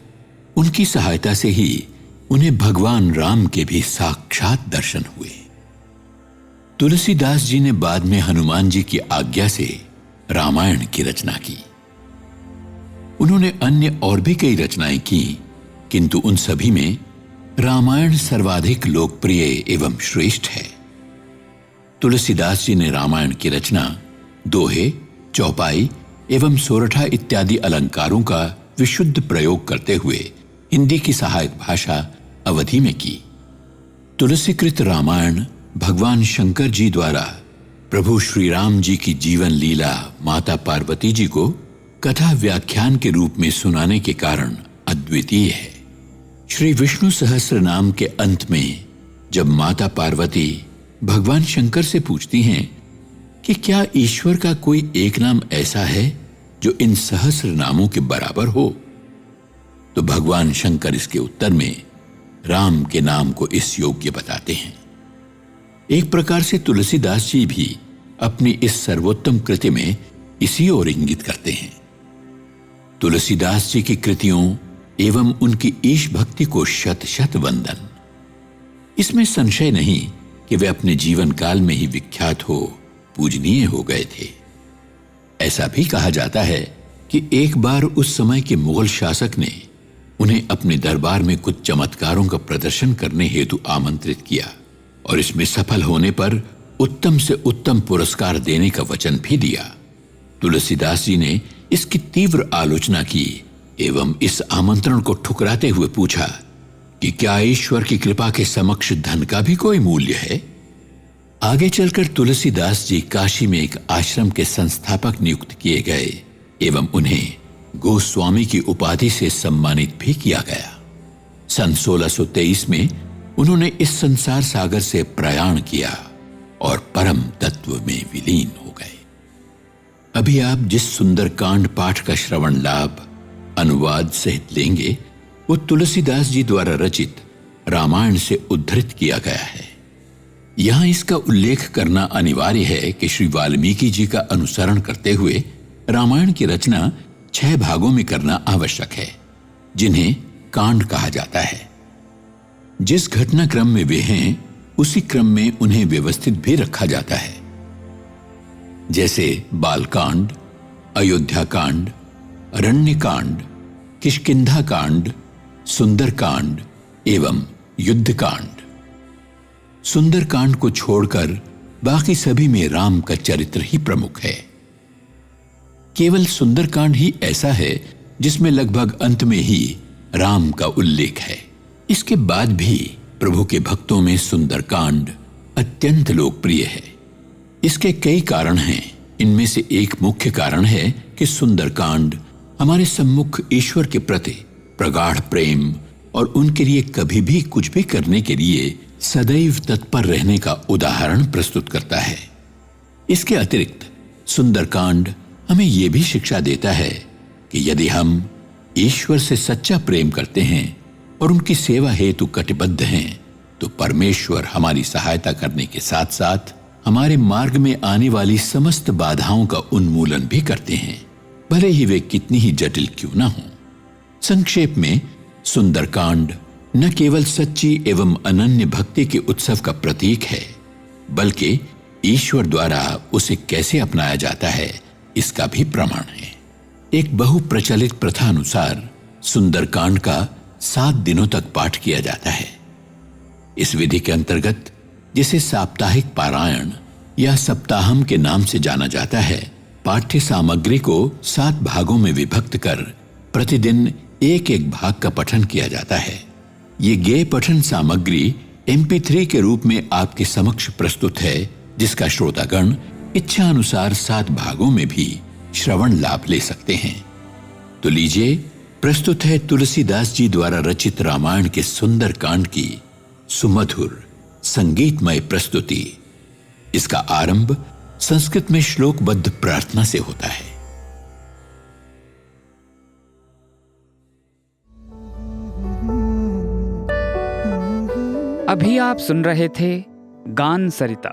उनकी सहायता से ही उन्हें भगवान राम के भी साक्षात दर्शन हुए। तुलसीदास जी ने बाद में हनुमान जी की आज्ञा से रामायण की रचना की। उन्होंने अन्य और भी कई रचनाएं की, किंतु उन सभी में रामायण सर्वाधिक लोकप्रिय एवं श्रेष्ठ है। तुलसीदास जी ने रामायण की रचना दोहे, चौपाई एवं सोरठा इत्यादि अलंकारों का विशुद्ध प्रयोग करते हुए हिंदी की सहायक भाषा अवधी में की। तुलसीकृत रामायण भगवान शंकर जी द्वारा प्रभु श्री राम जी की जीवन लीला माता पार्वती जी को कथा व्याख्यान के रूप में सुनाने के कारण अद्वितीय है। श्री विष्णु सहस्त्र नाम के अंत में जब माता पार्वती भगवान शंकर से पूछती हैं कि क्या ईश्वर का कोई एक नाम ऐसा है जो इन सहस्र नामों के बराबर हो, तो भगवान शंकर इसके उत्तर में राम के नाम को इस योग्य बताते हैं। एक प्रकार से तुलसीदास जी भी अपनी इस सर्वोत्तम कृति में इसी ओर इंगित करते हैं। तुलसीदास जी की कृतियों एवं उनकी ईश भक्ति को शत शत वंदन। इसमें संशय नहीं कि वे अपने जीवन काल में ही विख्यात हो, पूजनीय हो गए थे। ऐसा भी कहा जाता है कि एक बार उस समय के मुगल शासक ने उन्हें अपने दरबार में कुछ चमत्कारों का प्रदर्शन करने हेतु आमंत्रित किया और इसमें सफल होने पर उत्तम से उत्तम पुरस्कार देने का वचन भी दिया। तुलसीदास जी ने इसकी तीव्र आलोचना की एवं इस आमंत्रण को ठुकराते हुए पूछा कि क्या ईश्वर की कृपा के समक्ष धन का भी कोई मूल्य है। आगे चलकर तुलसीदास जी काशी में एक आश्रम के संस्थापक नियुक्त किए गए एवं उन्हें गोस्वामी की उपाधि से सम्मानित भी किया गया। सन 1623 में उन्होंने इस संसार सागर से प्रयाण किया और परम तत्व में विलीन हो गए। अभी आप जिस सुंदर कांड पाठ का श्रवण लाभ अनुवाद सहित लेंगे वो तुलसीदास जी द्वारा रचित रामायण से उद्धृत किया गया है। यहां इसका उल्लेख करना अनिवार्य है कि श्री वाल्मीकि जी का अनुसरण करते हुए रामायण की रचना 6 भागों में करना आवश्यक है, जिन्हें कांड कहा जाता है। जिस घटनाक्रम में वे हैं उसी क्रम में उन्हें व्यवस्थित भी रखा जाता है, जैसे बालकांड, अयोध्या कांड, अरण्य कांड, किष्किंधा कांड, सुंदर कांड एवं युद्ध कांड। सुंदर कांड को छोड़कर बाकी सभी में राम का चरित्र ही प्रमुख है। केवल सुंदर कांड ही ऐसा है जिसमें लगभग अंत में ही राम का उल्लेख है। इसके बाद भी प्रभु के भक्तों में सुंदर कांड अत्यंत लोकप्रिय है। इसके कई कारण हैं। इनमें से एक मुख्य कारण है कि सुंदरकांड हमारे सम्मुख ईश्वर के प्रति प्रगाढ़ प्रेम और उनके लिए कभी भी कुछ भी करने के लिए सदैव तत्पर रहने का उदाहरण प्रस्तुत करता है। इसके अतिरिक्त सुंदरकांड हमें यह भी शिक्षा देता है कि यदि हम ईश्वर से सच्चा प्रेम करते हैं और उनकी सेवा हेतु कटिबद्ध हैं तो परमेश्वर हमारी सहायता करने के साथ साथ हमारे मार्ग में आने वाली समस्त बाधाओं का उन्मूलन भी करते हैं, भले ही वे कितनी ही जटिल क्यों ना हो। संक्षेप में सुंदरकांड न केवल सच्ची एवं अनन्य भक्ति के उत्सव का प्रतीक है, बल्कि ईश्वर द्वारा उसे कैसे अपनाया जाता है इसका भी प्रमाण है। एक बहुप्रचलित प्रथा अनुसार सुंदरकांड का 7 दिनों तक पाठ किया जाता है। इस विधि के अंतर्गत, जिसे साप्ताहिक पारायण या सप्ताहम के नाम से जाना जाता है, पाठ्य सामग्री को 7 भागों में विभक्त कर प्रतिदिन एक एक भाग का पठन किया जाता है। ये गेय पठन सामग्री MP3 के रूप में आपके समक्ष प्रस्तुत है, जिसका श्रोतागण इच्छा अनुसार 7 भागों में भी श्रवण लाभ ले सकते हैं। तो लीजिए, प्रस्तुत है तुलसीदास जी द्वारा रचित रामायण के सुंदर कांड की सुमधुर संगीतमय प्रस्तुति। इसका आरंभ संस्कृत में श्लोकबद्ध प्रार्थना से होता है। अभी आप सुन रहे थे गान सरिता।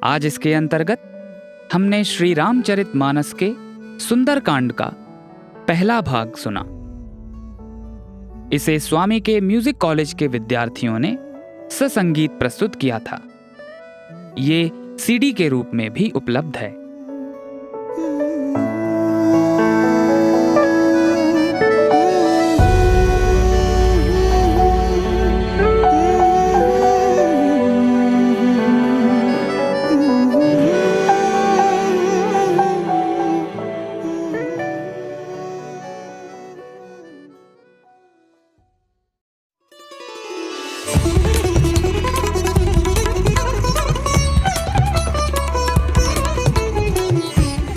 आज इसके अंतर्गत हमने श्री रामचरितमानस के सुंदरकांड का पहला भाग सुना। इसे स्वामी के म्यूजिक कॉलेज के विद्यार्थियों ने ससंगीत प्रस्तुत किया था। ये CD के रूप में भी उपलब्ध है।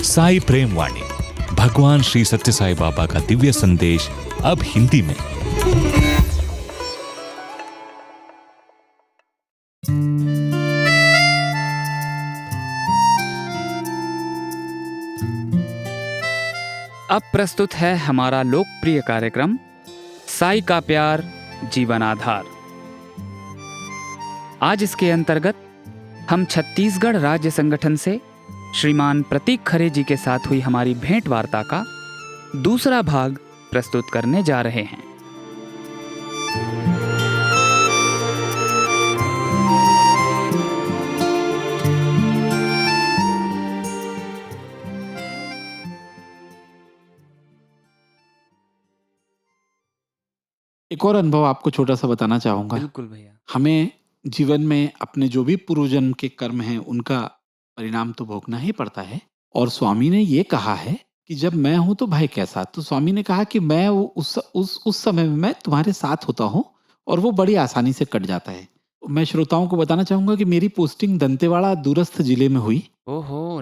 साई प्रेम वाणी, भगवान श्री सत्य साई बाबा का दिव्य संदेश, अब हिंदी में। अब प्रस्तुत है हमारा लोकप्रिय कार्यक्रम साई का प्यार जीवन आधार। आज इसके अंतर्गत हम छत्तीसगढ़ राज्य संगठन से श्रीमान प्रतीक खरे जी के साथ हुई हमारी भेंट वार्ता का दूसरा भाग प्रस्तुत करने जा रहे हैं। एक और अनुभव आपको छोटा सा बताना चाहूंगा। बिल्कुल भैया। हमें जीवन में अपने जो भी पूर्वजन्म के कर्म हैं उनका परिणाम तो भोगना ही पड़ता है। और स्वामी ने ये कहा है कि जब मैं हूं तो भाई कैसा। तो स्वामी ने कहा कि मैं उस समय में मैं तुम्हारे साथ होता हूं और वो बड़ी आसानी से कट जाता है। मैं श्रोताओं को बताना चाहूंगा कि मेरी पोस्टिंग दंतेवाड़ा दूरस्थ जिले में हुई। ओहो,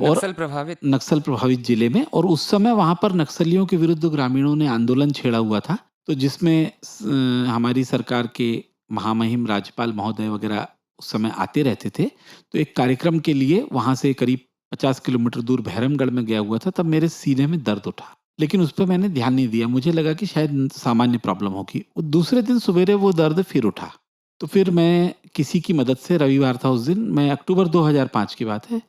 नक्सल प्रभावित जिले में। और उस समय वहां पर नक्सलियों के विरुद्ध ग्रामीणों ने आंदोलन छेड़ा हुआ था, तो जिसमें हमारी सरकार के महामहिम राज्यपाल महोदय वगैरह उस समय आते रहते थे। तो एक कार्यक्रम के लिए वहां से करीब 50 किलोमीटर दूर भैरमगढ़ में गया हुआ था। तब मेरे सीने में दर्द उठा, लेकिन उस पर मैंने ध्यान नहीं दिया। मुझे लगा कि शायद सामान्य प्रॉब्लम होगी। दूसरे दिन सवेरे वो दर्द फिर उठा। तो फिर मैं किसी की मदद से, रविवार था उस दिन, मैं अक्टूबर 2005 की बात है,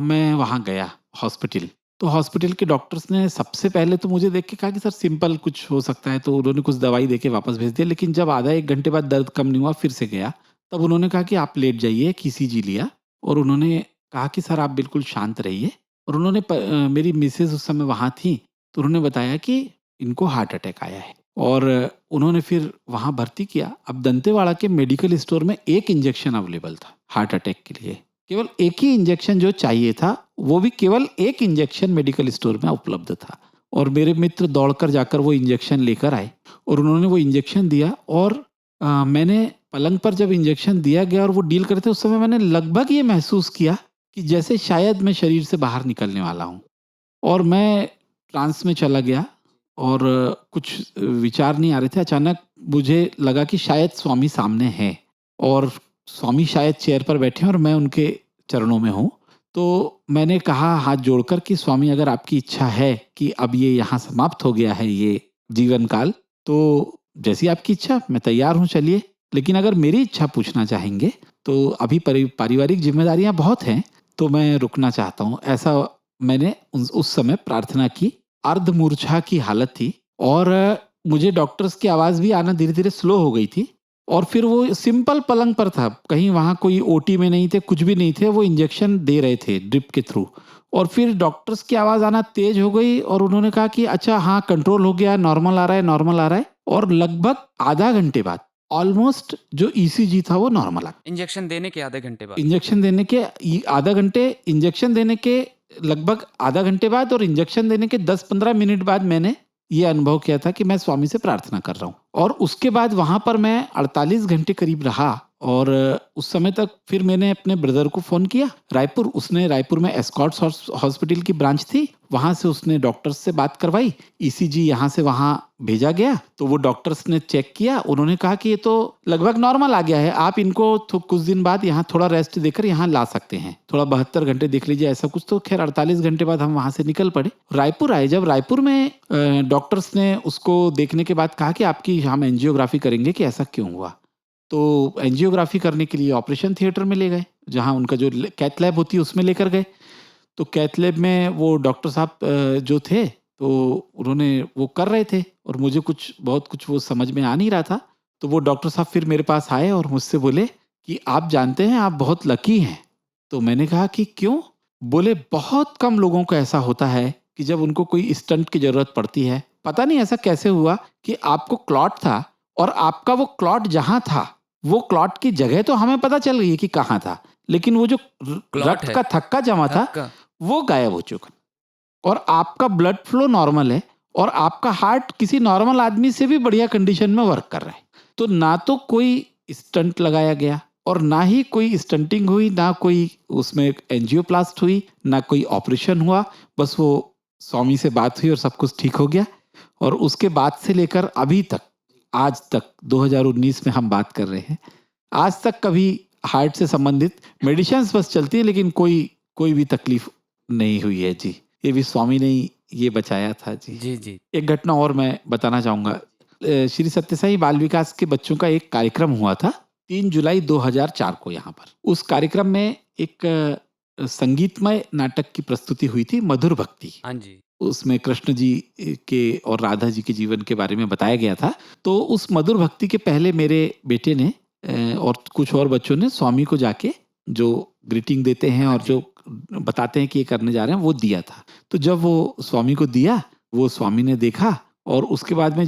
मैं वहाँ गया हॉस्पिटल। तो हॉस्पिटल के डॉक्टर्स ने सबसे पहले तो मुझे देख के कहा कि सर सिंपल कुछ हो सकता है। तो उन्होंने कुछ दवाई दे के वापस भेज दिया। लेकिन जब आधा 1 घंटे बाद दर्द कम नहीं हुआ, फिर से गया। तब उन्होंने कहा कि आप लेट जाइए। ECG लिया और उन्होंने कहा कि सर आप बिल्कुल शांत रहिए। और उन्होंने मेरी मिसेज उस समय वहाँ थी, तो उन्होंने बताया कि इनको हार्ट अटैक आया है। और उन्होंने फिर वहाँ भर्ती किया। अब दंतेवाड़ा के मेडिकल स्टोर में एक इंजेक्शन अवेलेबल था हार्ट अटैक के लिए। केवल एक ही इंजेक्शन जो चाहिए था, वो भी केवल एक इंजेक्शन मेडिकल स्टोर में उपलब्ध था। और मेरे मित्र दौड़कर जाकर वो इंजेक्शन लेकर आए और उन्होंने वो इंजेक्शन दिया। और मैंने पलंग पर जब इंजेक्शन दिया गया और वो डील करते थे, उस समय मैंने लगभग ये महसूस किया कि जैसे शायद मैं शरीर से बाहर निकलने वाला हूँ, और मैं ट्रांस में चला गया और कुछ विचार नहीं आ रहे थे। अचानक मुझे लगा कि शायद स्वामी सामने हैं और स्वामी शायद चेयर पर बैठे हैं और मैं उनके चरणों में हूँ। तो मैंने कहा हाथ जोड़कर कि स्वामी, अगर आपकी इच्छा है कि अब ये यहाँ समाप्त हो गया है ये जीवन काल, तो जैसी आपकी इच्छा, मैं तैयार हूँ, चलिए। लेकिन अगर मेरी इच्छा पूछना चाहेंगे तो अभी पारिवारिक जिम्मेदारियां बहुत हैं, तो मैं रुकना चाहता हूँ। ऐसा मैंने उस समय प्रार्थना की। अर्धमूर्छा की हालत थी और मुझे डॉक्टर्स की आवाज़ भी आना धीरे धीरे स्लो हो गई थी। और फिर वो सिंपल पलंग पर था, कहीं वहाँ कोई ओटी में नहीं थे, कुछ भी नहीं थे। वो इंजेक्शन दे रहे थे ड्रिप के थ्रू, और फिर डॉक्टर्स की आवाज़ आना तेज हो गई और उन्होंने कहा कि अच्छा हाँ, कंट्रोल हो गया, नॉर्मल आ रहा है, नॉर्मल आ रहा है। और लगभग आधा घंटे बाद ऑलमोस्ट जो ईसीजी था वो नॉर्मल आ गया। इंजेक्शन देने के आधे घंटे बाद? इंजेक्शन देने के आधा घंटे, इंजेक्शन देने के लगभग आधा घंटे बाद और इंजेक्शन देने के 10-15 मिनट बाद मैंने ये अनुभव किया था कि मैं स्वामी से प्रार्थना कर रहा हूँ। और उसके बाद वहाँ पर मैं 48 घंटे करीब रहा। और उस समय तक फिर मैंने अपने ब्रदर को फ़ोन किया रायपुर। उसने रायपुर में एस्कॉर्ट्स हॉस्पिटल की ब्रांच थी, वहाँ से उसने डॉक्टर्स से बात करवाई। ईसीजी यहाँ से वहाँ भेजा गया, तो वो डॉक्टर्स ने चेक किया। उन्होंने कहा कि ये तो लगभग नॉर्मल आ गया है, आप इनको कुछ दिन बाद यहाँ थोड़ा रेस्ट देकर यहाँ ला सकते हैं, थोड़ा 72 घंटे देख लीजिए, ऐसा कुछ। तो खैर 48 घंटे बाद हम वहाँ से निकल पड़े, रायपुर आए। जब रायपुर में डॉक्टर्स ने उसको देखने के बाद कहा कि आपकी हम एंजियोग्राफी करेंगे कि ऐसा क्यों हुआ। तो एंजियोग्राफी करने के लिए ऑपरेशन थिएटर में ले गए, जहाँ उनका जो कैथ लैब होती है उसमें लेकर गए। तो कैथ लैब में वो डॉक्टर साहब जो थे, तो उन्होंने वो कर रहे थे और मुझे बहुत कुछ वो समझ में आ नहीं रहा था। तो वो डॉक्टर साहब फिर मेरे पास आए और मुझसे बोले कि आप जानते हैं आप बहुत लकी हैं। तो मैंने कहा कि क्यों? बोले बहुत कम लोगों को ऐसा होता है कि जब उनको कोई स्टंट की ज़रूरत पड़ती है, पता नहीं ऐसा कैसे हुआ कि आपको क्लॉट था और आपका वो क्लॉट जहाँ था, वो क्लॉट की जगह तो हमें पता चल गई कि कहाँ था, लेकिन वो जो रक्त का थक्का जमा था वो गायब हो चुका। और आपका ब्लड फ्लो नॉर्मल है और आपका हार्ट किसी नॉर्मल आदमी से भी बढ़िया कंडीशन में वर्क कर रहा है। तो ना तो कोई स्टंट लगाया गया और ना ही कोई स्टंटिंग हुई, ना कोई उसमें एंजियोप्लास्ट हुई, ना कोई ऑपरेशन हुआ। बस वो स्वामी से बात हुई और सब कुछ ठीक हो गया। और उसके बाद से लेकर अभी तक, आज तक 2019 में हम बात कर रहे हैं, आज तक कभी हार्ट से संबंधित मेडिसिन्स बस चलती है, लेकिन कोई भी तकलीफ नहीं हुई है जी। ये भी स्वामी ने ही ये बचाया था जी। जी जी। एक घटना और मैं बताना चाहूँगा। श्री सत्यसाई बाल विकास के बच्चों का एक कार्यक्रम हुआ था 3 जुलाई 2004 को यहाँ पर। उस कार्यक्रम में एक संगीतमय नाटक की प्रस्तुति हुई थी, मधुर भक्ति। हाँ जी। उसमें कृष्ण जी के और राधा जी के जीवन के बारे में बताया गया था। तो उस मधुर भक्ति के पहले मेरे बेटे ने और कुछ और बच्चों ने स्वामी को जाके जो ग्रीटिंग देते हैं और जो बताते हैं कि ये करने जा रहे हैं, वो दिया था। तो जब वो स्वामी को दिया, वो स्वामी ने देखा और उसके बाद में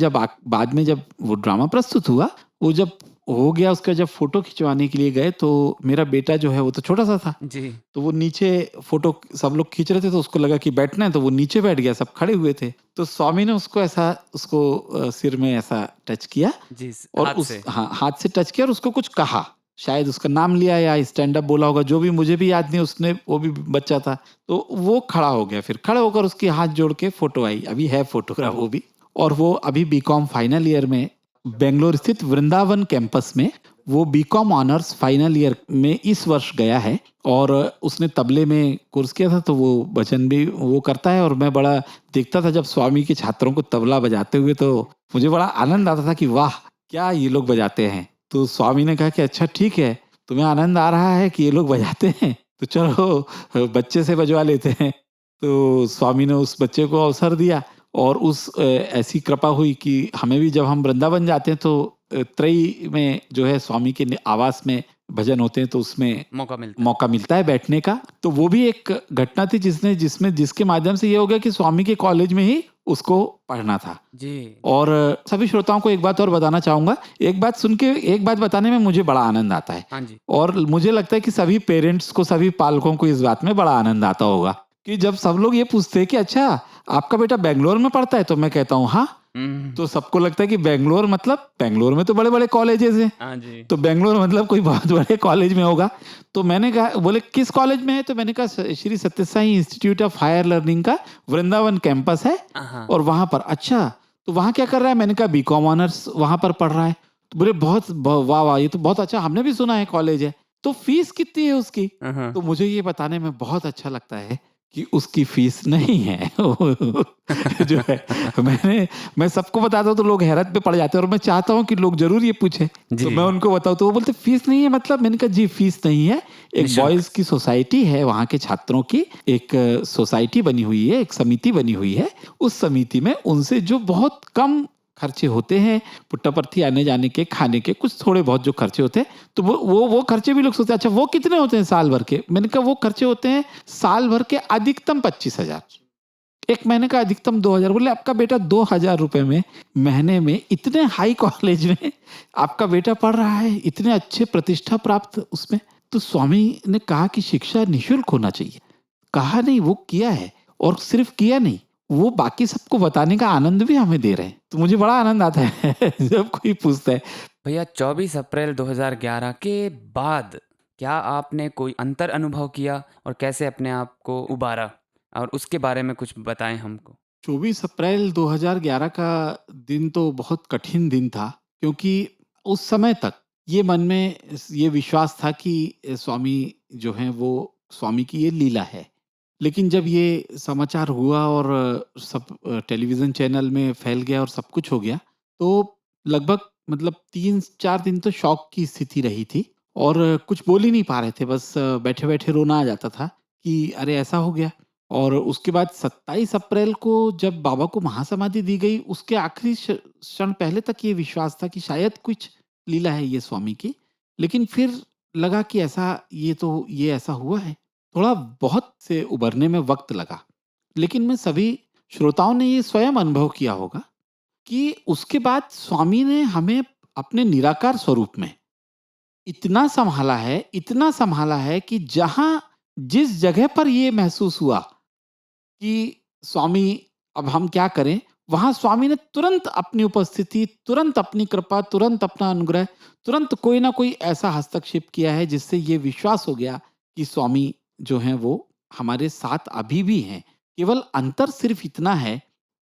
जब वो ड्रामा प्रस्तुत हुआ, वो जब हो गया, उसका जब फोटो खिंचवाने के लिए गए, तो मेरा बेटा जो है वो तो छोटा सा था जी। तो वो नीचे फोटो सब लोग खींच रहे थे, तो उसको लगा कि बैठना है, तो वो नीचे बैठ गया, सब खड़े हुए थे। तो स्वामी ने उसको सिर में ऐसा टच किया जी, और हाथ से टच किया और उसको कुछ कहा, शायद उसका नाम लिया या स्टैंड अप बोला होगा, जो भी, मुझे भी याद नहीं। उसने, वो भी बच्चा था, तो वो खड़ा हो गया। फिर खड़े होकर उसकी हाथ जोड़ के फोटो आई, अभी है फोटोग्राफ वो भी। और वो अभी बीकॉम फाइनल ईयर में बेंगलोर स्थित वृंदावन कैंपस में वो बीकॉम ऑनर्स फाइनल ईयर में इस वर्ष गया है। और उसने तबले में कोर्स किया था, तो वो भजन भी वो करता है। और मैं बड़ा देखता था जब स्वामी के छात्रों को तबला बजाते हुए, तो मुझे बड़ा आनंद आता था कि वाह, क्या ये लोग बजाते हैं। तो स्वामी ने कहा कि अच्छा ठीक है, तुम्हें आनंद आ रहा है कि ये लोग बजाते हैं, तो चलो बच्चे से बजवा लेते हैं। तो स्वामी ने उस बच्चे को अवसर दिया और ऐसी कृपा हुई कि हमें भी, जब हम वृंदावन जाते हैं तो त्रयी में जो है स्वामी के आवास में भजन होते हैं, तो उसमें मौका मिलता है बैठने का। तो वो भी एक घटना थी जिसके माध्यम से ये हो गया कि स्वामी के कॉलेज में ही उसको पढ़ना था जी। और सभी श्रोताओं को एक बात और बताना चाहूंगा। एक बात सुन के एक बात बताने में मुझे बड़ा आनंद आता है। हाँ जी। और मुझे लगता है कि सभी पेरेंट्स को, सभी पालकों को इस बात में बड़ा आनंद आता होगा कि जब सब लोग ये पूछते हैं कि अच्छा आपका बेटा बेंगलोर में पढ़ता है, तो मैं कहता हूँ हाँ, तो सबको लगता है कि बेंगलोर मतलब बेंगलोर में तो बड़े बड़े कॉलेजेस हैं, हाँ जी। तो बेंगलोर मतलब कोई बहुत बड़े कॉलेज में होगा। तो मैंने कहा, बोले किस कॉलेज में है? तो मैंने कहा Shri Sathya Sai institute of higher learning का वृंदावन कैंपस है हाँ। और वहां पर। अच्छा, तो वहां क्या कर रहा है? मैंने कहा बीकॉम ऑनर्स वहां पर पढ़ रहा है। तो बोले वाह वाह, ये तो बहुत अच्छा, हमने भी सुना है कॉलेज है। तो फीस कितनी है उसकी? हाँ। तो मुझे ये बताने में बहुत अच्छा लगता है कि उसकी फीस नहीं है जो है, मैं सबको बताता हूँ तो लोग हैरत पे पड़ जाते हैं और मैं चाहता हूँ कि लोग जरूर ये पूछे। जी। तो मैं उनको बताऊँ तो वो बोलते फीस नहीं है मतलब? मैंने कहा जी फीस नहीं है, एक निशुल्क। बॉयज की सोसाइटी है, वहाँ के छात्रों की एक सोसाइटी बनी हुई है, एक समिति बनी हुई है। उस समिति में उनसे जो बहुत कम खर्चे होते हैं, पुट्टापर्थी आने जाने के, खाने के, कुछ थोड़े बहुत जो खर्चे होते हैं, तो वो खर्चे भी लोग सोचते हैं अच्छा वो कितने होते हैं साल भर के? मैंने कहा वो खर्चे होते हैं साल भर के अधिकतम 25,000, एक महीने का अधिकतम 2,000। बोले आपका बेटा 2,000 रुपए में महीने में इतने हाई कॉलेज में आपका बेटा पढ़ रहा है, इतने अच्छे प्रतिष्ठा प्राप्त उसमें। तो स्वामी ने कहा कि शिक्षा निःशुल्क होना चाहिए। कहा नहीं, वो किया है, और सिर्फ किया नहीं, वो बाकी सबको बताने का आनंद भी हमें दे रहे हैं। तो मुझे बड़ा आनंद आता है जब कोई पूछता है। भैया 24 अप्रैल 2011 के बाद क्या आपने कोई अंतर अनुभव किया और कैसे अपने आप को उबारा, और उसके बारे में कुछ बताएं हमको। 24 अप्रैल 2011 का दिन तो बहुत कठिन दिन था, क्योंकि उस समय तक ये मन में ये विश्वास था कि स्वामी जो हैं वो, स्वामी की ये लीला है। लेकिन जब ये समाचार हुआ और सब टेलीविज़न चैनल में फैल गया और सब कुछ हो गया, तो लगभग मतलब 3-4 दिन तो शॉक की स्थिति रही थी और कुछ बोल ही नहीं पा रहे थे। बस बैठे-बैठे रोना आ जाता था कि अरे ऐसा हो गया। और उसके बाद 27 अप्रैल को जब बाबा को महासमाधि दी गई, उसके आखिरी क्षण पहले तक ये विश्वास था कि शायद कुछ लीला है ये स्वामी की। लेकिन फिर लगा कि ये ऐसा हुआ है। थोड़ा बहुत से उभरने में वक्त लगा, लेकिन मैं सभी श्रोताओं ने ये स्वयं अनुभव किया होगा कि उसके बाद स्वामी ने हमें अपने निराकार स्वरूप में इतना संभाला है कि जहां जिस जगह पर ये महसूस हुआ कि स्वामी अब हम क्या करें, वहां स्वामी ने तुरंत अपनी उपस्थिति, तुरंत अपनी कृपा, तुरंत अपना अनुग्रह, तुरंत कोई ना कोई ऐसा हस्तक्षेप किया है जिससे ये विश्वास हो गया कि स्वामी जो हैं वो हमारे साथ अभी भी हैं। केवल अंतर सिर्फ इतना है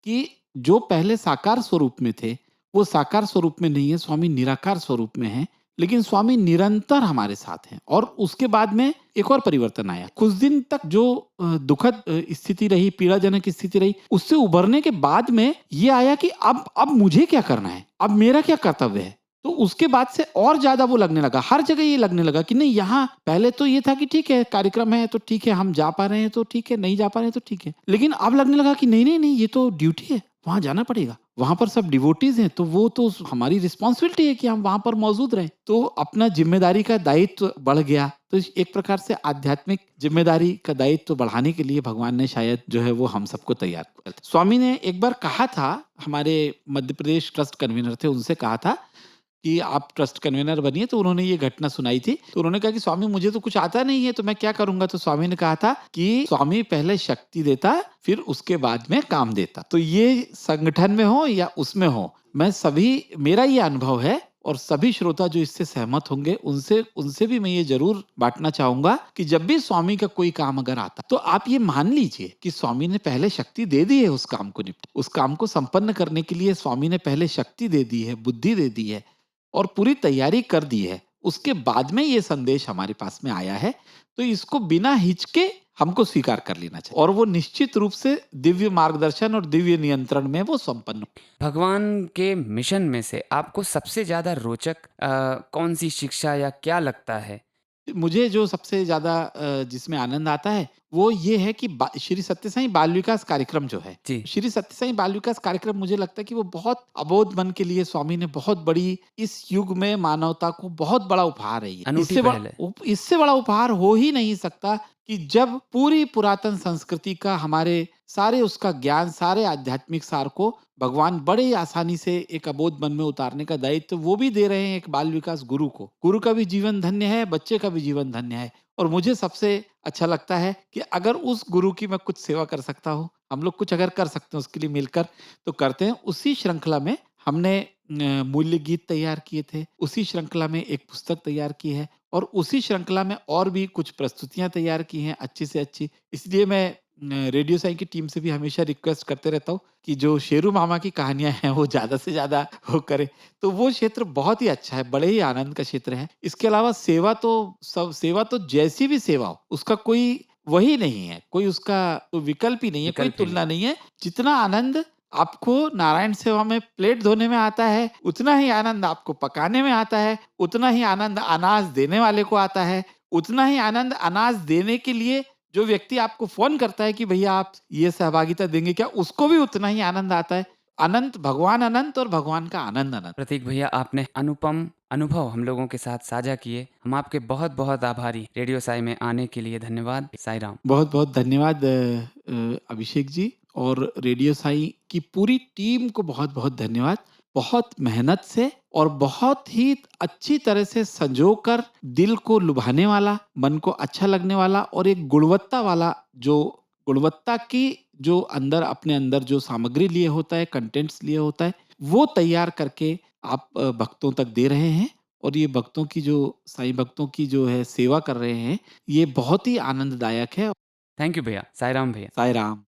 कि जो पहले साकार स्वरूप में थे वो साकार स्वरूप में नहीं है, स्वामी निराकार स्वरूप में हैं। लेकिन स्वामी निरंतर हमारे साथ हैं। और उसके बाद में एक और परिवर्तन आया। कुछ दिन तक जो दुखद स्थिति रही, पीड़ाजनक स्थिति रही, उससे उभरने के बाद में ये आया कि अब मुझे क्या करना है, अब मेरा क्या कर्तव्य है। तो उसके बाद से और ज्यादा वो लगने लगा, हर जगह ये लगने लगा कि नहीं, यहाँ पहले तो ये था कि ठीक है कार्यक्रम है तो ठीक है, हम जा पा रहे हैं तो ठीक है, नहीं जा पा रहे हैं तो ठीक है। लेकिन अब लगने लगा कि नहीं नहीं नहीं, ये तो ड्यूटी है, वहां जाना पड़ेगा, वहां पर सब डिवोटीज हैं, तो वो तो हमारी रिस्पॉन्सिबिलिटी है कि हम वहां पर मौजूद रहें। तो अपना जिम्मेदारी का दायित्व बढ़ गया। तो एक प्रकार से आध्यात्मिक जिम्मेदारी का दायित्व बढ़ाने के लिए भगवान ने शायद जो है वो हम सबको तैयार किया। स्वामी ने एक बार कहा था, हमारे मध्य प्रदेश ट्रस्ट कन्वीनर थे, उनसे कहा था कि आप ट्रस्ट कन्वीनर बनिए। तो उन्होंने ये घटना सुनाई थी, तो उन्होंने कहा कि स्वामी मुझे तो कुछ आता नहीं है, तो मैं क्या करूंगा। तो स्वामी ने कहा था कि स्वामी पहले शक्ति देता, फिर उसके बाद में काम देता। तो ये संगठन में हो या उसमें हो, मेरा ये अनुभव है और सभी श्रोता जो इससे सहमत होंगे उनसे भी मैं ये जरूर बांटना चाहूंगा कि जब भी स्वामी का कोई काम अगर आता, तो आप ये मान लीजिए कि स्वामी ने पहले शक्ति दे दी है उस काम को उस काम को संपन्न करने के लिए स्वामी ने पहले शक्ति दे दी है, बुद्धि दे दी है और पूरी तैयारी कर दी है। उसके बाद में ये संदेश हमारे पास में आया है, तो इसको बिना हिचके हमको स्वीकार कर लेना चाहिए और वो निश्चित रूप से दिव्य मार्गदर्शन और दिव्य नियंत्रण में वो संपन्न। भगवान के मिशन में से आपको सबसे ज्यादा रोचक कौन सी शिक्षा या क्या लगता है? मुझे जो सबसे ज्यादा जिसमें आनंद आता है वो ये है कि श्री सत्य साई बाल विकास कार्यक्रम जो है, श्री सत्य साई बाल विकास कार्यक्रम, मुझे लगता है कि वो बहुत अबोध मन के लिए स्वामी ने बहुत बड़ी, इस युग में मानवता को बहुत बड़ा उपहार है। इससे बड़ा उपहार हो ही नहीं सकता कि जब पूरी पुरातन संस्कृति का, हमारे सारे उसका ज्ञान, सारे आध्यात्मिक सार को भगवान बड़े आसानी से एक अबोध मन में उतारने का दायित्व वो भी दे रहे हैं एक बाल विकास गुरु को। गुरु का भी जीवन धन्य है, बच्चे का भी जीवन धन्य है और मुझे सबसे अच्छा लगता है कि अगर उस गुरु की मैं कुछ सेवा कर सकता हूँ, हम लोग कुछ अगर कर सकते हैं उसके लिए मिलकर, तो करते हैं। उसी श्रृंखला में हमने मूल्य गीत तैयार किए थे, उसी श्रृंखला में एक पुस्तक तैयार की है और उसी श्रृंखला में और भी कुछ प्रस्तुतियाँ तैयार की हैं अच्छी से अच्छी। इसलिए मैं रेडियो साई की टीम से भी हमेशा रिक्वेस्ट करते रहता हूँ कि जो शेरू मामा की कहानियाँ हैं वो ज़्यादा से ज़्यादा वो करें। तो वो क्षेत्र बहुत ही अच्छा है, बड़े ही आनंद का क्षेत्र है। इसके अलावा सेवा तो जैसी भी सेवा हो, उसका कोई वही नहीं है, कोई उसका कोई विकल्प ही नहीं है, कोई विकल्प ही तुलना नहीं है। जितना आनंद आपको नारायण सेवा में प्लेट धोने में आता है, उतना ही आनंद आपको पकाने में आता है, उतना ही आनंद अनाज देने वाले को आता है, उतना ही आनंद अनाज देने के लिए जो व्यक्ति आपको फ़ोन करता है कि भैया आप ये सहभागिता देंगे क्या? उसको भी उतना ही आनंद आता है। अनंत भगवान अनंत और भगवान का आनंद अनंत। प्रतीक भैया, आपने अनुपम अनुभव हम लोगों के साथ साझा किए। हम आपके बहुत बहुत आभारी। रेडियो साई में आने के लिए धन्यवाद। साई राम। बहुत-बहुत धन्यवाद अभिषेक जी, और रेडियो साई की पूरी टीम को बहुत-बहुत धन्यवाद। बहुत मेहनत से और बहुत ही अच्छी तरह से संजोकर दिल को लुभाने वाला, मन को अच्छा लगने वाला और एक गुणवत्ता वाला, जो गुणवत्ता की जो अंदर अपने अंदर जो सामग्री लिए होता है, कंटेंट्स लिए होता है, वो तैयार करके आप भक्तों तक दे रहे हैं। और ये भक्तों की जो साईं भक्तों की जो है सेवा कर रहे हैं, ये बहुत ही आनंददायक है। थैंक यू भैया। साई राम भैया। साई राम।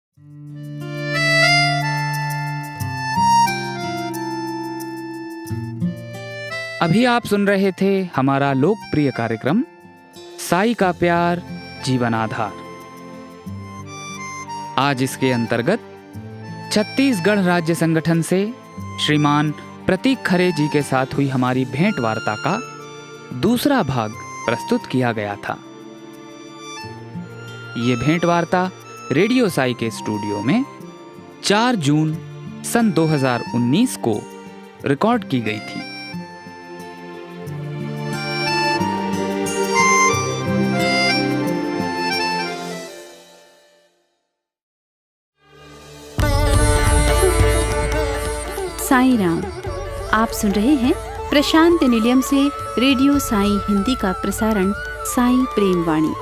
अभी आप सुन रहे थे हमारा लोकप्रिय कार्यक्रम साई का प्यार जीवन आधार। आज इसके अंतर्गत छत्तीसगढ़ राज्य संगठन से श्रीमान प्रतीक खरे जी के साथ हुई हमारी भेंट वार्ता का दूसरा भाग प्रस्तुत किया गया था। ये भेंट वार्ता रेडियो साई के स्टूडियो में 4 जून सन 2019 को रिकॉर्ड की गई थी। साईं राम। आप सुन रहे हैं प्रशांत निलयम से रेडियो साईं हिंदी का प्रसारण साईं प्रेम वाणी।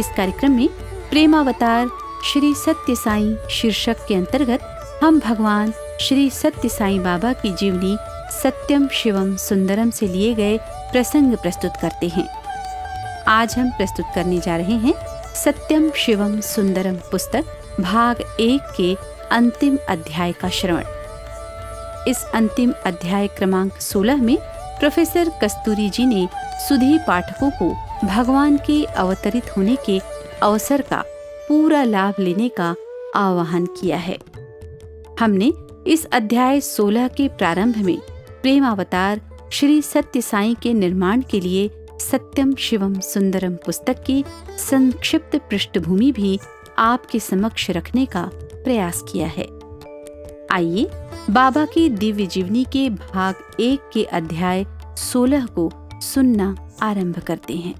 इस कार्यक्रम में प्रेमावतार श्री सत्य साईं शीर्षक के अंतर्गत हम भगवान श्री सत्य साईं बाबा की जीवनी सत्यम शिवम सुंदरम से लिए गए प्रसंग प्रस्तुत करते हैं। आज हम प्रस्तुत करने जा रहे हैं सत्यम शिवम सुंदरम पुस्तक भाग 1 के अंतिम अध्याय का श्रवण। इस अंतिम अध्याय क्रमांक 16 में प्रोफेसर कस्तूरी जी ने सुधी पाठकों को भगवान के अवतरित होने के अवसर का पूरा लाभ लेने का आह्वान किया है। हमने इस अध्याय 16 के प्रारंभ में प्रेमावतार श्री सत्य साईं के निर्माण के लिए सत्यम शिवम सुंदरम पुस्तक की संक्षिप्त पृष्ठभूमि भी आपके समक्ष रखने का प्रयास किया है। आइए बाबा की दिव्य जीवनी के भाग 1 के अध्याय 16 को सुनना आरंभ करते हैं।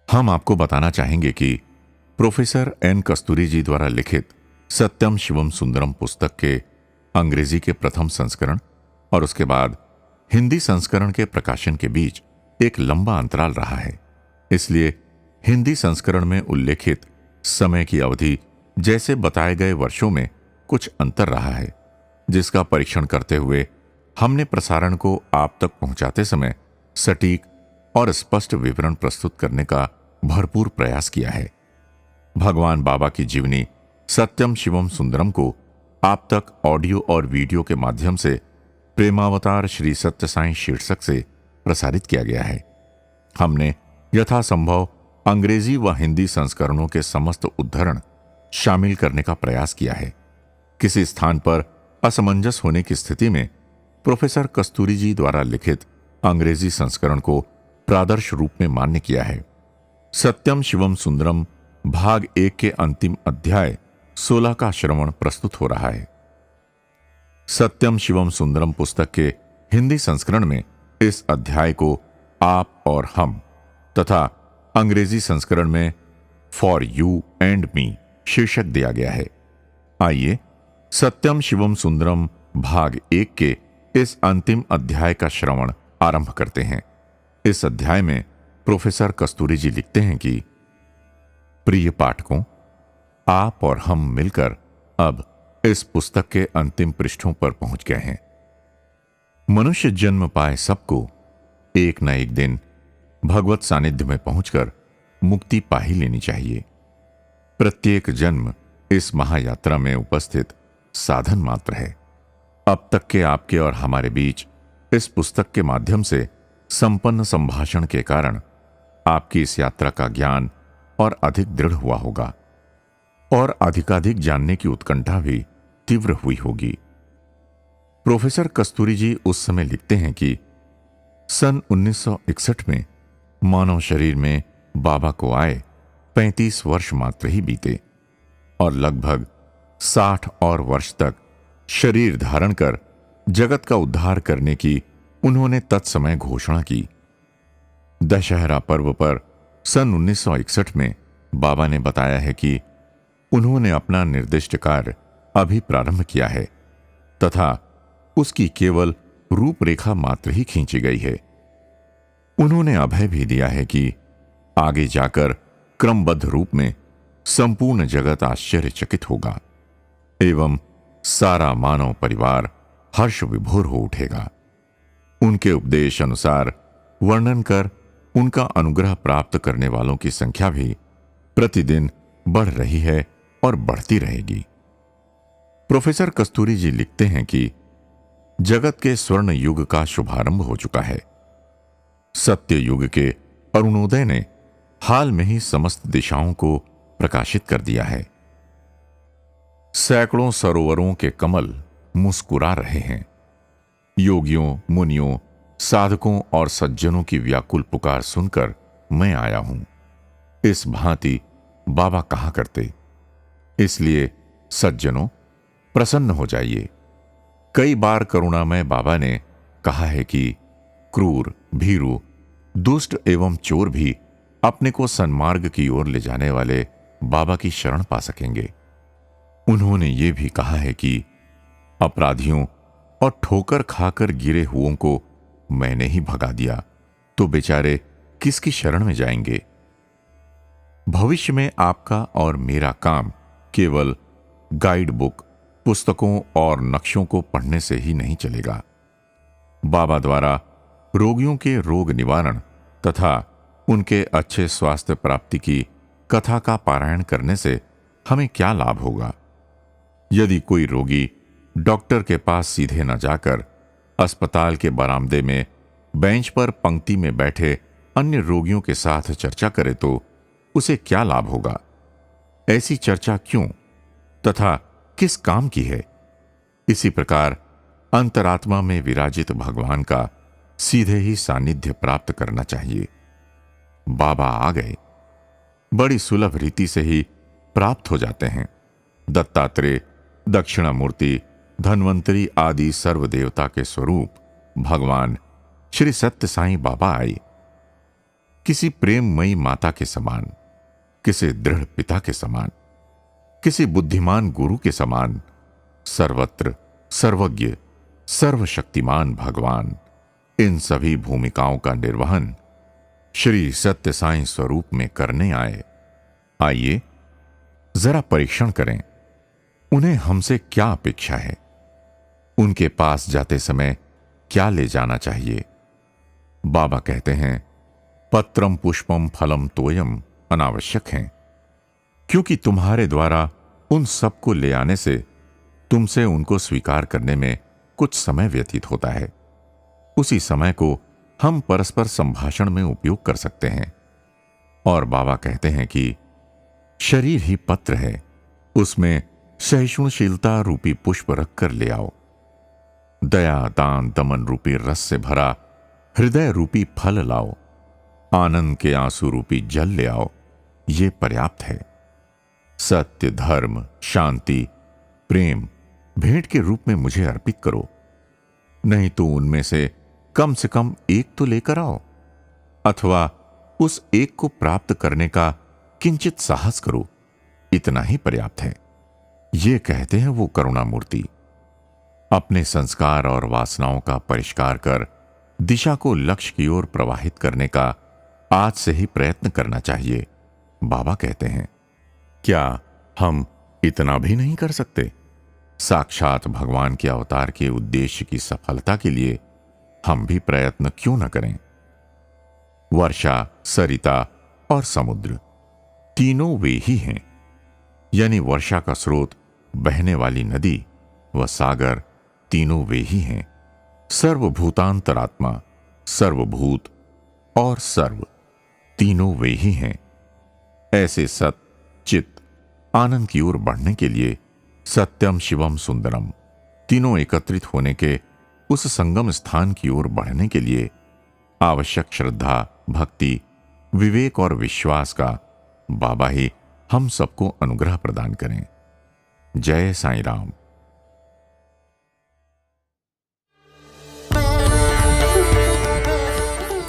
हम आपको बताना चाहेंगे कि प्रोफेसर एन कस्तूरी जी द्वारा लिखित सत्यम शिवम सुंदरम पुस्तक के अंग्रेजी के प्रथम संस्करण और उसके बाद हिंदी संस्करण के प्रकाशन के बीच एक लंबा अंतराल रहा है। इसलिए हिंदी संस्करण में उल्लेखित समय की अवधि जैसे बताए गए वर्षों में कुछ अंतर रहा है, जिसका परीक्षण करते हुए हमने प्रसारण को आप तक पहुंचाते समय सटीक और स्पष्ट विवरण प्रस्तुत करने का भरपूर प्रयास किया है। भगवान बाबा की जीवनी सत्यम शिवम सुंदरम को आप तक ऑडियो और वीडियो के माध्यम से प्रेमावतार श्री सत्य साईं शीर्षक से प्रसारित किया गया है। हमने यथासंभव अंग्रेजी व हिंदी संस्करणों के समस्त उद्धरण शामिल करने का प्रयास किया है। किसी स्थान पर असमंजस होने की स्थिति में प्रोफेसर कस्तूरी जी द्वारा लिखित अंग्रेजी संस्करण को प्रादर्श रूप में मान्य किया है। सत्यम शिवम सुंदरम भाग 1 के अंतिम अध्याय 16 का श्रवण प्रस्तुत हो रहा है। सत्यम शिवम सुंदरम पुस्तक के हिंदी संस्करण में इस अध्याय को आप और हम तथा अंग्रेजी संस्करण में फॉर यू एंड मी शीर्षक दिया गया है। आइए सत्यम शिवम सुंदरम भाग 1 के इस अंतिम अध्याय का श्रवण आरंभ करते हैं। इस अध्याय में प्रोफेसर कस्तूरी जी लिखते हैं कि प्रिय पाठकों, आप और हम मिलकर अब इस पुस्तक के अंतिम पृष्ठों पर पहुंच गए हैं। मनुष्य जन्म पाए सबको एक न एक दिन भगवत सानिध्य में पहुंचकर मुक्ति पा ही लेनी चाहिए। प्रत्येक जन्म इस महायात्रा में उपस्थित साधन मात्र है। अब तक के आपके और हमारे बीच इस पुस्तक के माध्यम से संपन्न संभाषण के कारण आपकी इस यात्रा का ज्ञान और अधिक दृढ़ हुआ होगा और अधिकाधिक जानने की उत्कंठा भी तीव्र हुई होगी। प्रोफेसर कस्तूरी जी उस समय लिखते हैं कि सन 1961 में मानव शरीर में बाबा को आए 35 वर्ष मात्र ही बीते और लगभग 60 और वर्ष तक शरीर धारण कर जगत का उद्धार करने की उन्होंने तत्समय घोषणा की। दशहरा पर्व पर सन 1961 में बाबा ने बताया है कि उन्होंने अपना निर्दिष्ट कार्य अभी प्रारंभ किया है तथा उसकी केवल रूपरेखा मात्र ही खींची गई है। उन्होंने अभय भी दिया है कि आगे जाकर क्रमबद्ध रूप में संपूर्ण जगत आश्चर्यचकित होगा एवं सारा मानव परिवार हर्ष विभोर हो उठेगा। उनके उपदेश अनुसार वर्णन कर उनका अनुग्रह प्राप्त करने वालों की संख्या भी प्रतिदिन बढ़ रही है और बढ़ती रहेगी। प्रोफेसर कस्तूरी जी लिखते हैं कि जगत के स्वर्ण युग का शुभारंभ हो चुका है। सत्य युग के अरुणोदय ने हाल में ही समस्त दिशाओं को प्रकाशित कर दिया है। सैकड़ों सरोवरों के कमल मुस्कुरा रहे हैं। योगियों, मुनियों, साधकों और सज्जनों की व्याकुल पुकार सुनकर मैं आया हूं। इस भांति बाबा कहा करते। इसलिए सज्जनों, प्रसन्न हो जाइए। कई बार करुणामय बाबा ने कहा है कि क्रूर, भीरू, दुष्ट एवं चोर भी अपने को सन्मार्ग की ओर ले जाने वाले बाबा की शरण पा सकेंगे। उन्होंने ये भी कहा है कि अपराधियों और ठोकर खाकर गिरे हुओं को मैंने ही भगा दिया तो बेचारे किसकी शरण में जाएंगे। भविष्य में आपका और मेरा काम केवल गाइड बुक, पुस्तकों और नक्शों को पढ़ने से ही नहीं चलेगा। बाबा द्वारा रोगियों के रोग निवारण तथा उनके अच्छे स्वास्थ्य प्राप्ति की कथा का पारायण करने से हमें क्या लाभ होगा। यदि कोई रोगी डॉक्टर के पास सीधे न जाकर अस्पताल के बरामदे में बेंच पर पंक्ति में बैठे अन्य रोगियों के साथ चर्चा करे तो उसे क्या लाभ होगा। ऐसी चर्चा क्यों तथा किस काम की है। इसी प्रकार अंतरात्मा में विराजित भगवान का सीधे ही सानिध्य प्राप्त करना चाहिए। बाबा आ गए, बड़ी सुलभ रीति से ही प्राप्त हो जाते हैं। दत्तात्रेय, दक्षिणामूर्ति, धन्वंतरी आदि सर्व देवता के स्वरूप भगवान श्री सत्य साईं बाबा आए। किसी प्रेममयी माता के समान, किसी दृढ़ पिता के समान, किसी बुद्धिमान गुरु के समान सर्वत्र सर्वज्ञ सर्वशक्तिमान भगवान इन सभी भूमिकाओं का निर्वहन श्री सत्य साईं स्वरूप में करने आए। आइए जरा परीक्षण करें, उन्हें हमसे क्या अपेक्षा है। उनके पास जाते समय क्या ले जाना चाहिए। बाबा कहते हैं पत्रम पुष्पम फलम तोयम अनावश्यक हैं, क्योंकि तुम्हारे द्वारा उन सबको ले आने से तुमसे उनको स्वीकार करने में कुछ समय व्यतीत होता है। उसी समय को हम परस्पर संभाषण में उपयोग कर सकते हैं। और बाबा कहते हैं कि शरीर ही पत्र है, उसमें सहिष्णुशीलता रूपी पुष्प रखकर ले आओ। दया, दान, दमन रूपी रस से भरा हृदय रूपी फल लाओ। आनंद के आंसू रूपी जल ले आओ, ये पर्याप्त है। सत्य, धर्म, शांति, प्रेम भेंट के रूप में मुझे अर्पित करो, नहीं तो उनमें से कम एक तो लेकर आओ, अथवा उस एक को प्राप्त करने का किंचित साहस करो, इतना ही पर्याप्त है। ये कहते हैं वो करुणामूर्ति। अपने संस्कार और वासनाओं का परिष्कार कर दिशा को लक्ष्य की ओर प्रवाहित करने का आज से ही प्रयत्न करना चाहिए, बाबा कहते हैं। क्या हम इतना भी नहीं कर सकते? साक्षात भगवान के अवतार के उद्देश्य की सफलता के लिए हम भी प्रयत्न क्यों न करें? वर्षा, सरिता और समुद्र तीनों वे ही हैं, यानी वर्षा का स्रोत, बहने वाली नदी व सागर तीनों वे ही हैं। सर्वभूतांतरात्मा, सर्वभूत और सर्व तीनों वे ही हैं। ऐसे सत, चित, आनंद की ओर बढ़ने के लिए सत्यम, शिवम, सुंदरम तीनों एकत्रित होने के उस संगम स्थान की ओर बढ़ने के लिए आवश्यक श्रद्धा, भक्ति, विवेक और विश्वास का बाबा ही हम सबको अनुग्रह प्रदान करें। जय साईं राम।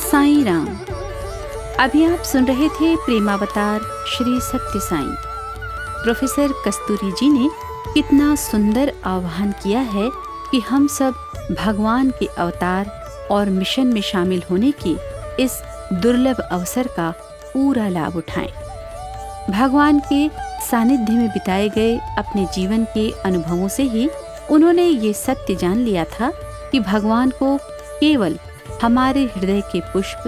साईं राम। अभी आप सुन रहे थे प्रेमावतार श्री सत्य साईं। प्रोफेसर कस्तूरी जी ने कितना सुंदर आह्वान किया है कि हम सब भगवान के अवतार और मिशन में शामिल होने की इस दुर्लभ अवसर का पूरा लाभ उठाएं। भगवान के सानिध्य में बिताए गए अपने जीवन के अनुभवों से ही उन्होंने ये सत्य जान लिया था कि भगवान को केवल हमारे हृदय के पुष्प,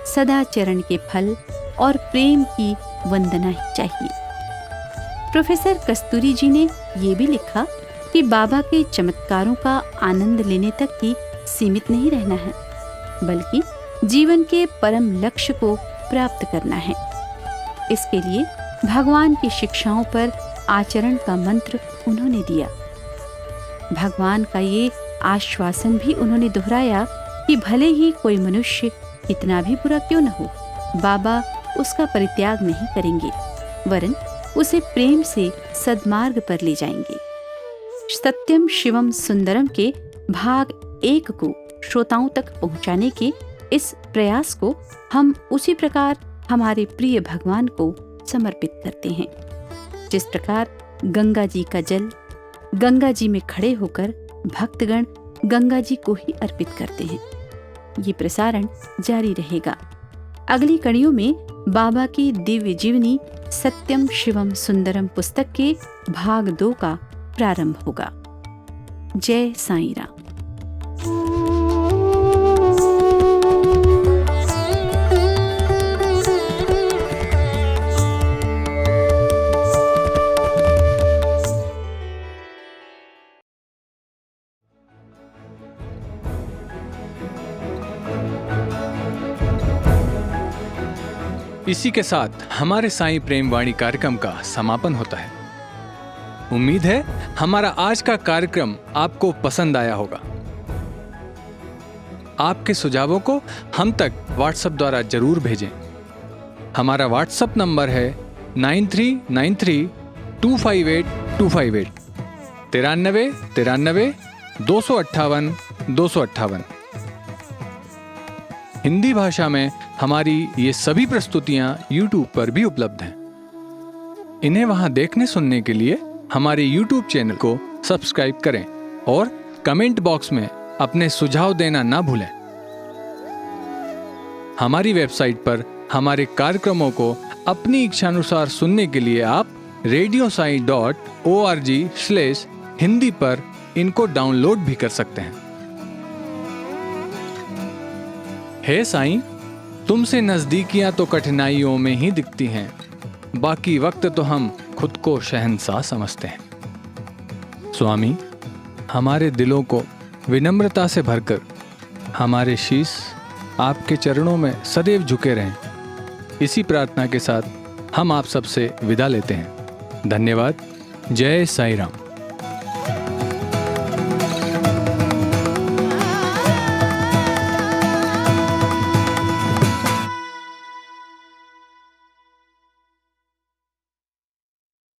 सदा चरण के फल और प्रेम की वंदना ही चाहिए। प्रोफेसर कस्तूरी जी ने ये भी लिखा कि बाबा के चमत्कारों का आनंद लेने तक ही सीमित नहीं रहना है, बल्कि जीवन के परम लक्ष्य को प्राप्त करना है। इसके लिए भगवान की शिक्षाओं पर आचरण का मंत्र उन्होंने दिया। भगवान का ये आश्वासन भी उन्होंने दोहराया कि भले ही कोई मनुष्य कितना भी बुरा क्यों न हो, बाबा उसका परित्याग नहीं करेंगे, वरन उसे प्रेम से सद्मार्ग पर ले जाएंगे। सत्यम शिवम सुंदरम के भाग 1 को श्रोताओं तक पहुंचाने के इस प्रयास को हम उसी प्रकार हमारे प्रिय भगवान को समर्पित करते हैं, जिस प्रकार गंगा जी का जल गंगा जी में खड़े होकर भक्तगण गंगा जी को ही अर्पित करते हैं। ये प्रसारण जारी रहेगा। अगली कड़ियों में बाबा की दिव्य जीवनी सत्यम शिवम सुंदरम पुस्तक के भाग 2 का प्रारंभ होगा। जय साईं राम। इसी के साथ हमारे साईं प्रेम वाणी कार्यक्रम का समापन होता है। उम्मीद है हमारा आज का कार्यक्रम आपको पसंद आया होगा। आपके सुझावों को हम तक व्हाट्सएप द्वारा जरूर भेजें। हमारा व्हाट्सएप नंबर है 9393258258 93 93 258 258। हिंदी भाषा में हमारी ये सभी प्रस्तुतियां YouTube पर भी उपलब्ध हैं। इन्हें वहां देखने सुनने के लिए हमारे YouTube चैनल को सब्सक्राइब करें और कमेंट बॉक्स में अपने सुझाव देना ना भूलें। हमारी वेबसाइट पर हमारे कार्यक्रमों को अपनी इच्छानुसार सुनने के लिए आप radiosai.org/hindi पर इनको डाउनलोड भी कर सकते हैं। हे साईं, तुमसे नजदीकियां तो कठिनाइयों में ही दिखती हैं, बाकी वक्त तो हम खुद को शहंशाह समझते हैं। स्वामी, हमारे दिलों को विनम्रता से भरकर हमारे शीश आपके चरणों में सदैव झुके रहें। इसी प्रार्थना के साथ हम आप सबसे विदा लेते हैं। धन्यवाद। जय साईं राम।